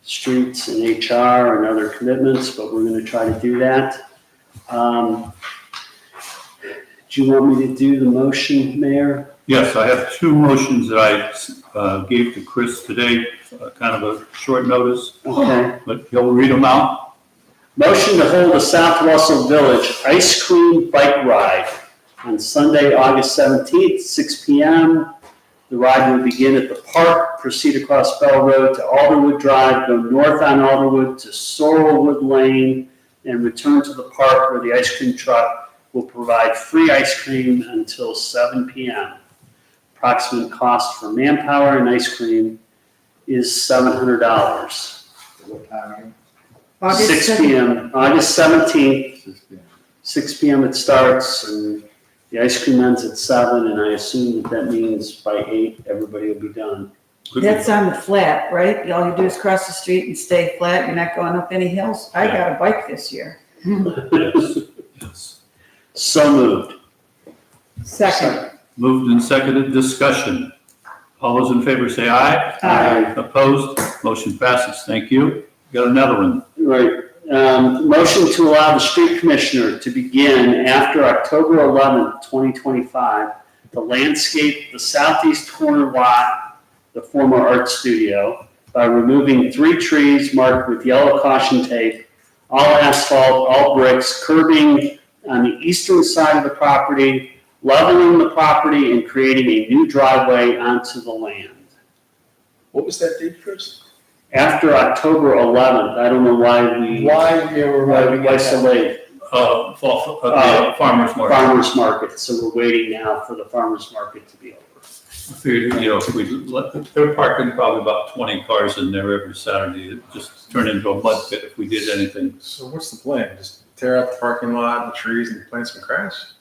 streets and HR and other commitments, but we're going to try to do that. Do you want me to do the motion, Mayor? Yes, I have two motions that I gave to Chris today, kind of a short notice, Okay. but he'll read them out. Motion to hold a South Russell Village ice cream bike ride on Sunday, August 17th, 6 p.m. The ride will begin at the park, proceed across Bell Road to Alderwood Drive, go north on Alderwood to Sorrelwood Lane, and return to the park where the ice cream truck will provide free ice cream until 7 p.m. Approximate cost for manpower and ice cream is $700. What time again? August 6 p.m., August 17th, 6 p.m. it starts, and the ice cream ends at 7, and I assume that means by 8, everybody will be done. That's on the flat, right? All you do is cross the street and stay flat. You're not going up any hills. I got a bike this year. Yes. So moved. Second. Moved and seconded, discussion. All those in favor say aye. Aye. Opposed? Motion passes. Thank you. Got another one. Right. Motion to allow the street commissioner to begin after October 11th, 2025, to landscape the southeast corner lot, the former art studio, by removing 3 trees marked with yellow caution tape, all asphalt, all bricks, curbing on the eastern side of the property, leveling the property, and creating a new driveway onto the land. What was that date, Chris? After October 11th, I don't know why we. Why we were arriving Why at so that? late? Farmer's market. Farmer's market, so we're waiting now for the farmer's market to be over. I figured, if we let, they're parking probably about 20 cars in there every Saturday. It just turned into a mud pit if we did anything So what's the plan? Just tear out the parking lot and the trees and plant some grass?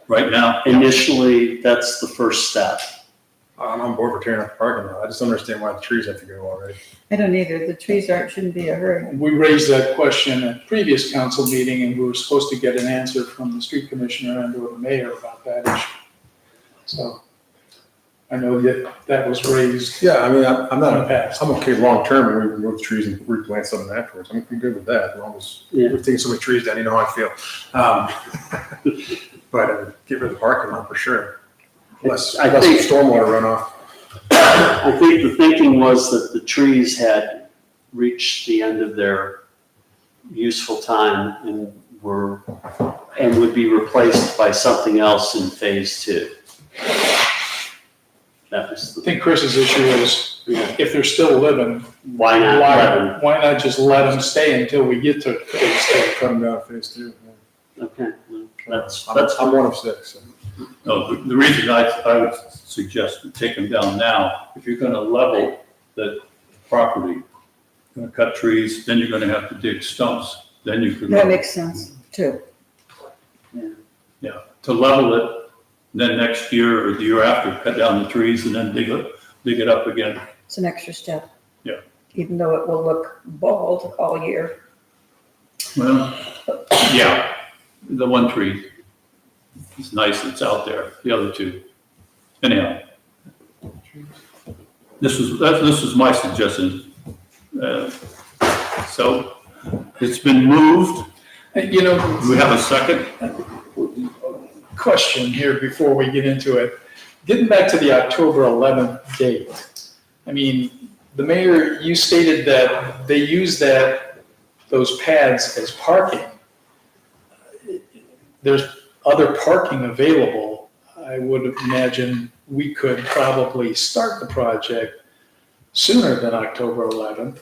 right now. Initially, that's the first step. I'm on board for tearing out the parking lot. I just don't understand why the trees have to go already. I don't either. The trees shouldn't be a hurry. We raised that question at a previous council meeting, and we were supposed to get an answer from the street commissioner and or the mayor about that issue. So I know that was raised. Yeah, I mean, I'm In the not, past. I'm okay long-term and we remove the trees and replant something afterwards. I'm good with that. As long as Yeah. we're taking so many trees down, you know how I feel. But get rid of the parking lot for sure. Less I think- stormwater runoff. I think the thinking was that the trees had reached the end of their useful time and would be replaced by something else in phase two. That was I think Chris's issue is, if they're still living, why not let them? why not just let them stay until we get to phase two? Coming down phase two. Okay, well, that's I'm one of six. So. No, the reason I would suggest to take them down now, if you're gonna level the property, gonna cut trees, then you're gonna have to dig stumps, then you could. That makes sense too. Yeah, to level it, then next year or the year after, cut down the trees and then dig it up again. It's an extra step. Yeah. Even though it will look bald all year. Well, yeah, the one tree is nice, it's out there, the other two. Anyhow. This is my suggestion. So it's been moved. You know, Do we have a second? question here before we get into it. Getting back to the October 11th date, I mean, the mayor, you stated that they use those pads as parking. There's other parking available. I would imagine we could probably start the project sooner than October 11th,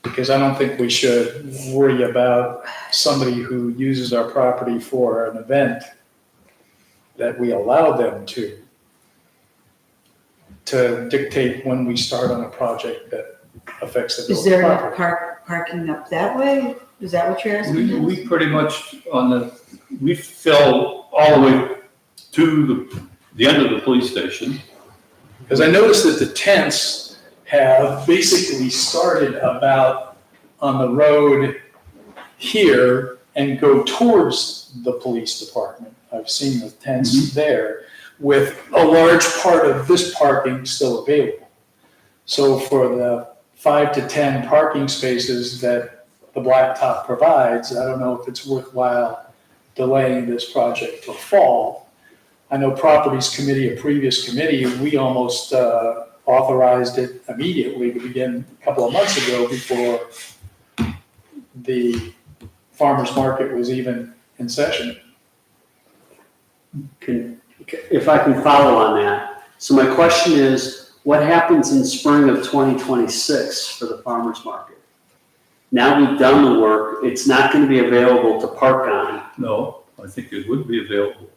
because I don't think we should worry about somebody who uses our property for an event that we allow them to dictate when we start on a project that affects the Is there enough property. parking up that way? Is that what you're asking? We pretty much we fill all the way to the end of the police station. Because I noticed that the tents have basically started about on the road here and go towards the police department. I've seen the tents there with a large part of this parking still available. So for the 5 to 10 parking spaces that the blacktop provides, I don't know if it's worthwhile delaying this project till fall. I know Properties Committee, a previous committee, we almost authorized it immediately to begin a couple of months ago before the farmer's market was even in session. if I can follow on that. So my question is, what happens in spring of 2026 for the farmer's market? Now we've done the work, it's not going to be available to park on. No, I think it would be available.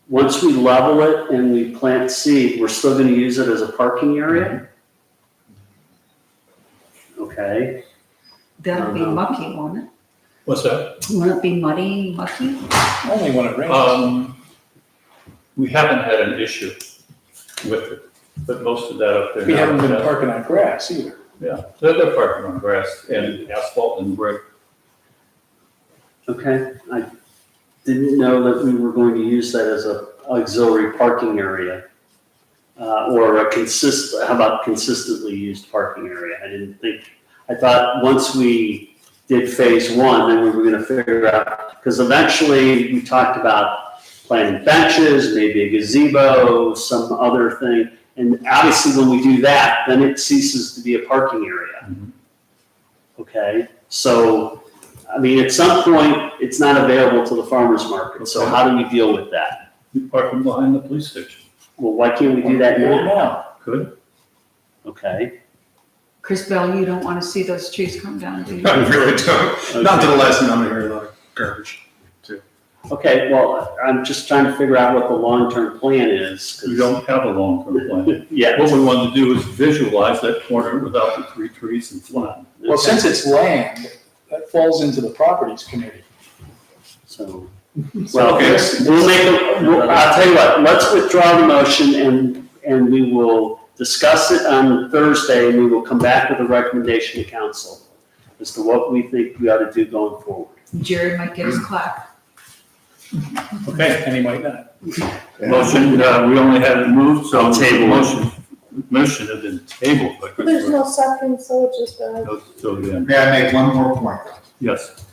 Once we level it and we plant seed, we're still going to use it as a parking area? Okay. That'll be mucky, won't it? What's that? Won't it be muddy, mucky? Only when it rains. We haven't had an issue with it, but most of that up there. We now haven't been is- parking on grass either. Yeah, they're parking on grass and asphalt and brick. Okay, I didn't know that we were going to use that as a auxiliary parking area. Or how about consistently used parking area? I thought once we did phase one, then we were gonna figure out, because eventually we talked about planting benches, maybe a gazebo, some other thing. And obviously when we do that, then it ceases to be a parking area. Okay, so, I mean, at some point, it's not available to the farmer's market, so how do we deal with that? You park them behind the police station. Well, why can't we do that now? Good. Okay. Chris Bell, you don't want to see those trees come down, do you? I really don't. Not to the last thing I'm gonna hear a lot of garbage. Okay, well, I'm just trying to figure out what the long-term plan is. 'cause- We don't have a long-term plan. Yeah. What we want to do is visualize that corner without the three trees and flat. Well, since it's land, that falls into the Properties Committee. So, well, Okay. I'll tell you what, let's withdraw the motion and we will discuss it on Thursday and we will come back with a recommendation to council as to what we think we ought to do going forward. Jerry might get his clap. Okay, And he might not. motion, we only had it moved, so. I'll table it. Motion has been tabled, but. There's no second, so it just, So, yeah, May I make one more point? yes.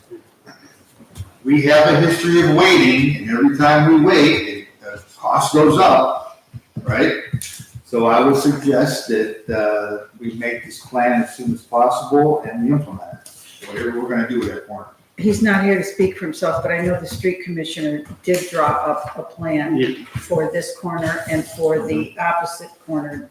We have a history of waiting, and every time we wait, the cost goes up, right? So I would suggest that we make this plan as soon as possible and we implement it, whatever we're gonna do with that corner. He's not here to speak for himself, but I know the street commissioner did draw up a plan for this corner and for the opposite corner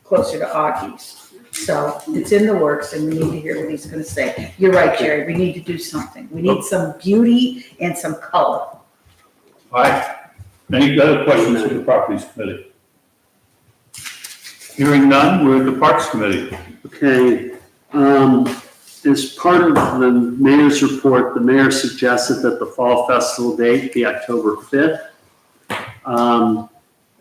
closer to Augie's. So it's in the works and we need to hear what he's gonna say. You're right, Jerry, we need to do something. We need some beauty and some color. All right. Any other questions for the Properties Committee? Hearing none, we're at the Parks Committee. Okay, as part of the mayor's report, the mayor suggested that the Fall Festival date be October 5th.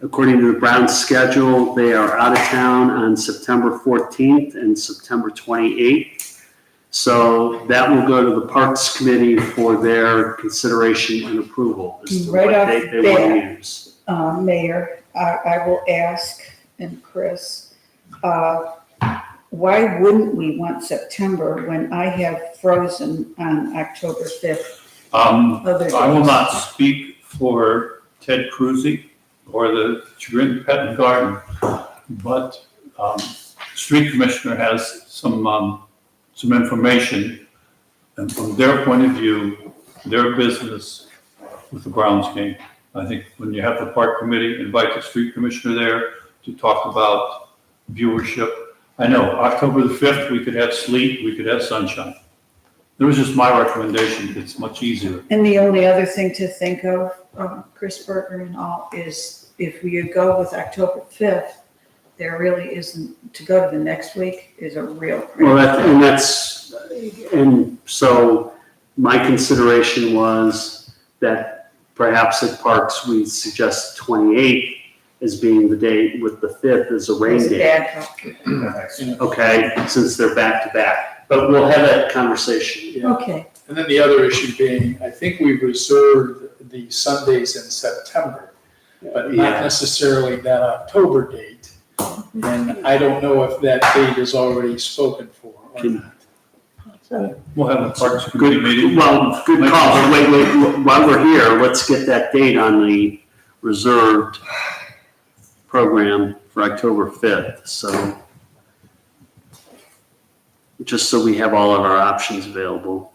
According to the Browns' schedule, they are out of town on September 14th and September 28th. So that will go to the Parks Committee for their consideration and approval as to Right what off date they the want to bat. use. Mayor, I will ask, and Chris, why wouldn't we want September when I have Frozen on October 5th? Other I will days. not speak for Ted Cruzy or the Chagrin Pet and Garden, but street commissioner has some information, and from their point of view, their business with the Browns game. I think when you have the park committee, invite the street commissioner there to talk about viewership. I know, October the 5th, we could have sleet, we could have sunshine. It was just my recommendation, it's much easier. And the only other thing to think of, Chris Berger and all, is if we go with October 5th, there really isn't, to go to the next week is a real. Well, and so my consideration was that perhaps at Parks, we suggest 28th as being the date with the 5th as a rain It's a date. bad call. Okay, since they're back to back, but we'll have that conversation. Okay, And then the other issue being, I think we reserved the Sundays in September, but Yeah. not necessarily that October date. And I don't know if that date is already spoken for or not. We'll have a Parks Committee meeting. Well, good call, but wait, while we're here, let's get that date on the reserved program for October 5th, so just so we have all of our options available.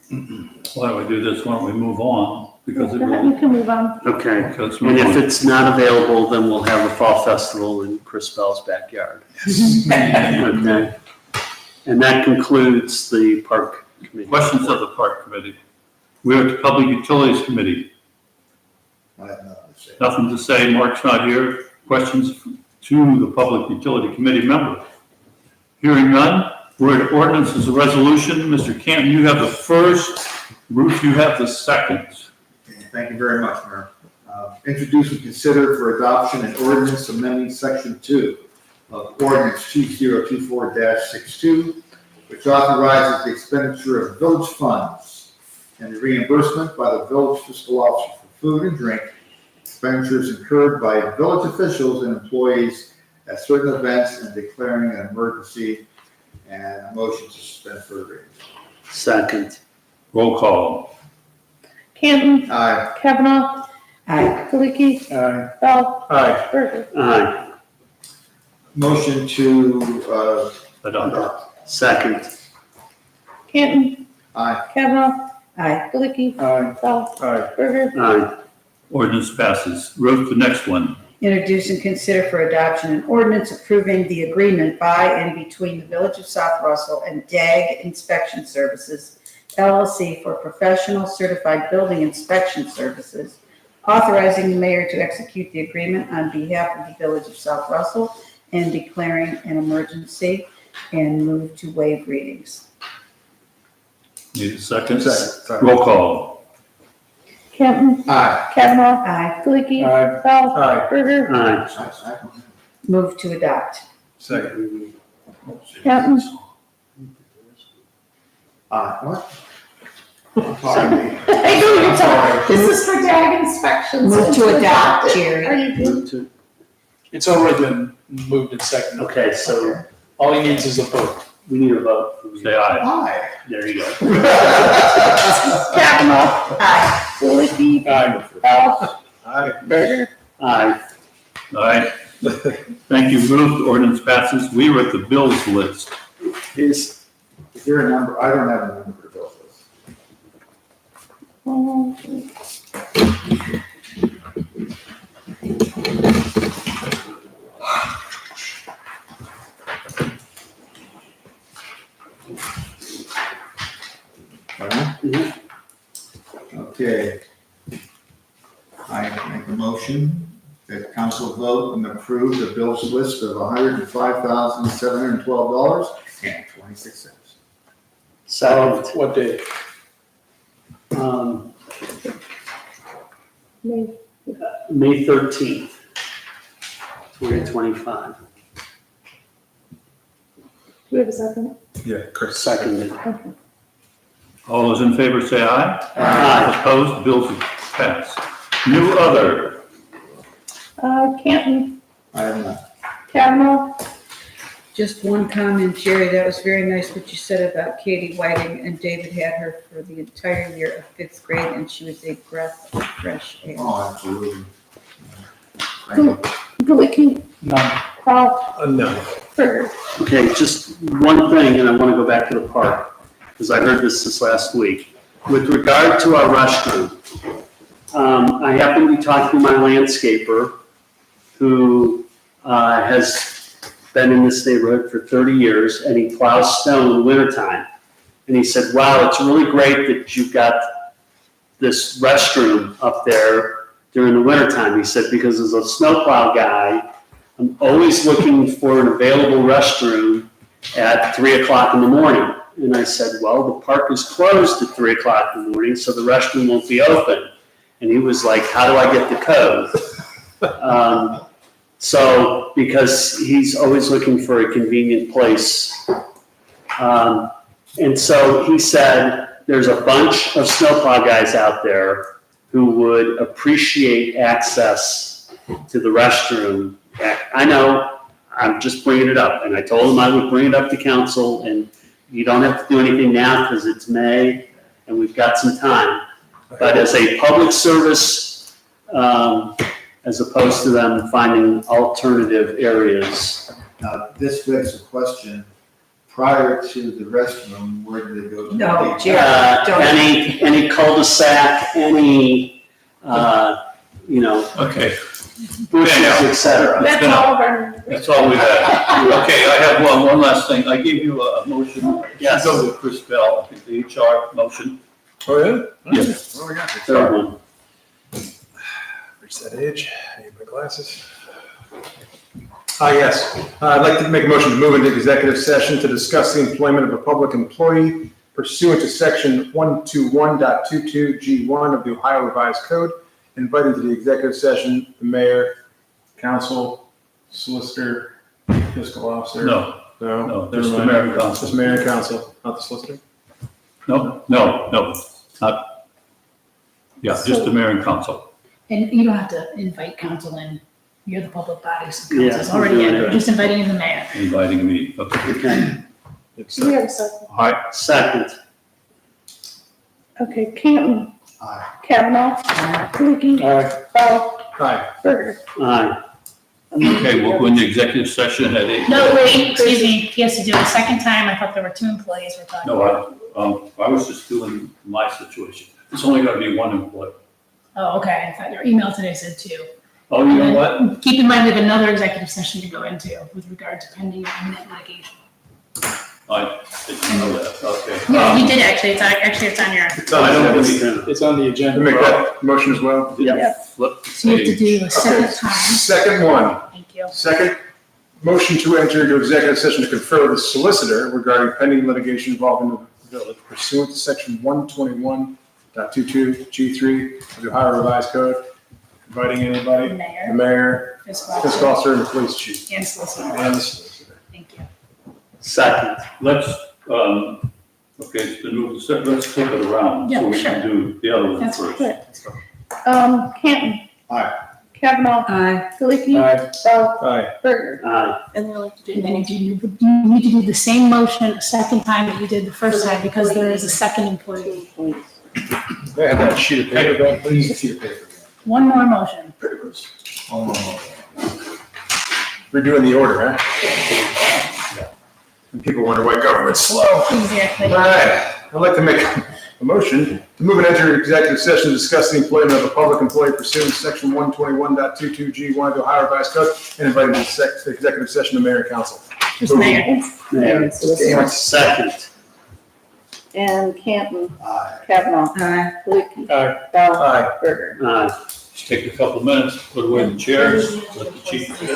Why don't we do this, why don't we move on? Because it You will, can move on. Okay, let's and move if on. it's not available, then we'll have a fall festival in Chris Bell's backyard. Okay. And that concludes the park committee. Questions of the Park Committee? We're at the Public Utilities Committee. I have nothing to say. Nothing to say, Mark's not here. Questions to the Public Utility Committee member? Hearing none, we're at ordinances and resolution. Mr. Canton, you have the first. Ruth, you have the second. Thank you very much, Mayor. Introduce and consider for adoption an ordinance amending section 2 of ordinance 2024-62, which authorizes the expenditure of village funds and the reimbursement by the village fiscal officer for food and drink expenditures incurred by village officials and employees at certain events and declaring an emergency, and a motion to suspend further reading. Second. Roll call. Canton, Aye. Kavanaugh, aye. Kaliki, Aye. Bell, Aye. Berger. Aye. Motion to Adopt. adopt. Second. Canton, Aye. Kavanaugh, Aye. Kaliki, Aye. Bell, Aye. Berger. Aye. Ordinance passes. Ruth, the next one. Introduce and consider for adoption an ordinance approving the agreement by and between the Village of South Russell and DAG Inspection Services, LLC, for professional certified building inspection services, authorizing the mayor to execute the agreement on behalf of the Village of South Russell and declaring an emergency, and move to waive readings. Need a second? Second. Roll call. Canton, Aye. Kavanaugh, Aye. Kaliki, Aye. Bell, Aye. Berger. Aye. Move to adopt. Second. Canton, What? Pardon me. I know you're talking, this is for DAG inspections. Move to adopt, Are Jerry. you good? Move to- It's already been moved and seconded. Okay, so All he needs is a vote. We need a vote. say aye. Aye. There you go. Kavanaugh. Aye. Lippy. Berger. Aye. Aye. Thank you, moved, ordinance passes. We were at the bills list. Is there a number? I don't have a number for those lists. Okay. I make a motion that council vote and approve the bills list of $105,712.26. Second. What day? May 13th, 2025. Do we have a second? Yeah, Chris. Seconded. All those in favor say aye. Aye. Opposed, bills are passed. New other, Canton. I have none. Kavanaugh. Just one comment, Jerry, that was very nice what you said about Katie Whiting, and David had her for the entire year of fifth grade, and she was a breath of fresh air. Oh, absolutely. Thank you. Lippy. None. Paul. No. Berger. Okay, just one thing, and I want to go back to the park, because I heard this last week. With regard to our restroom, I happen to be talking to my landscaper, who has been in this neighborhood for 30 years, and he plows snow in the wintertime. And he said, wow, it's really great that you've got this restroom up there during the wintertime. He said, because as a snowplow guy, I'm always looking for an available restroom at 3 o'clock in the morning. And I said, well, the park is closed at 3 o'clock in the morning, so the restroom won't be open. And he was like, how do I get the code? So, because he's always looking for a convenient place. And so he said, there's a bunch of snowplow guys out there who would appreciate access to the restroom. I know, I'm just bringing it up, and I told him I would bring it up to council, and you don't have to do anything now because it's May and we've got some time. But as a public service, as opposed to them finding alternative areas. Now, this begs a question. Prior to the restroom, where do they go to? No, the- Jerry. Any cul-de-sac, any, okay, bushes, et cetera. That's all of our. that's all we have. Okay, I have one last thing. I gave you a motion. Yes. Go to Chris Bell, I think the HR motion. Oh, yeah? Yes. What do we got? Third one. Reach that age. I need my glasses. Yes. I'd like to make a motion to move into executive session to discuss the employment of a public employee pursuant to section 121.22G1 of the Ohio Revised Code, inviting to the executive session the mayor, council, solicitor, fiscal officer. No, No, just the never mind. mayor and council. Just mayor and council, not the solicitor? No, not, yeah, just the mayor and council. And you don't have to invite council in. You're the public body, so Yeah, council's already in. yeah. We're just inviting in the mayor. Inviting me, okay. Okay, It's, Do we have a second? All right, second. Okay, Canton. Aye. Kavanaugh. Lippy. Paul. Hi. Berger. Aye. okay, we'll go into executive session at 8. No, wait, excuse me, he has to do it a second time. I thought there were two employees we're talking about. No, I was just doing my situation. It's only gonna be one employee. Oh, okay, I thought your email today said two. Oh, you know what? Keep in mind, we have another executive session to go into with regard to pending imminent litigation. I didn't know that, okay. Yeah, you did actually, it's on your, It's on I don't the really, agenda. It's on the Can agenda. we make that motion as well? flip the so you have to page. do a second Okay. time. Second one. Thank you. Second, motion to enter into executive session to confer with the solicitor regarding pending litigation involving the village pursuant to section 121.22G3 of the Ohio Revised Code, inviting anybody, the Mayor, mayor, fiscal fiscal officer, officer, and the police chief. and solicitor. And the solicitor. Thank you. Second. Let's, okay, it's been moved, so let's flip it around. Yeah, So we sure. can do the other one That's first. Good. Canton. Aye. Kavanaugh. Aye. Stuckey. Aye. Bell. Aye. Berger. Aye. And then I'd like to do. And then you need to do the same motion a second time that you did the first time, because there is a second employee. May I have that sheet of paper back, please? Sheet of paper. One more motion. We're doing the order, huh? And people wonder why government's slow. Exactly. All right, I'd like to make a motion to move and enter executive session to discuss the employment of a public employee pursuant to section 121.22G1 of the Ohio Revised Code and invite into the executive session of mayor and council. Just mayor. Mayor. Second. And Canton. Aye. Kavanaugh. Aye. Stuckey. Aye. Bell. Aye. Berger. Aye. Just take a couple minutes, put away the chairs, let the chief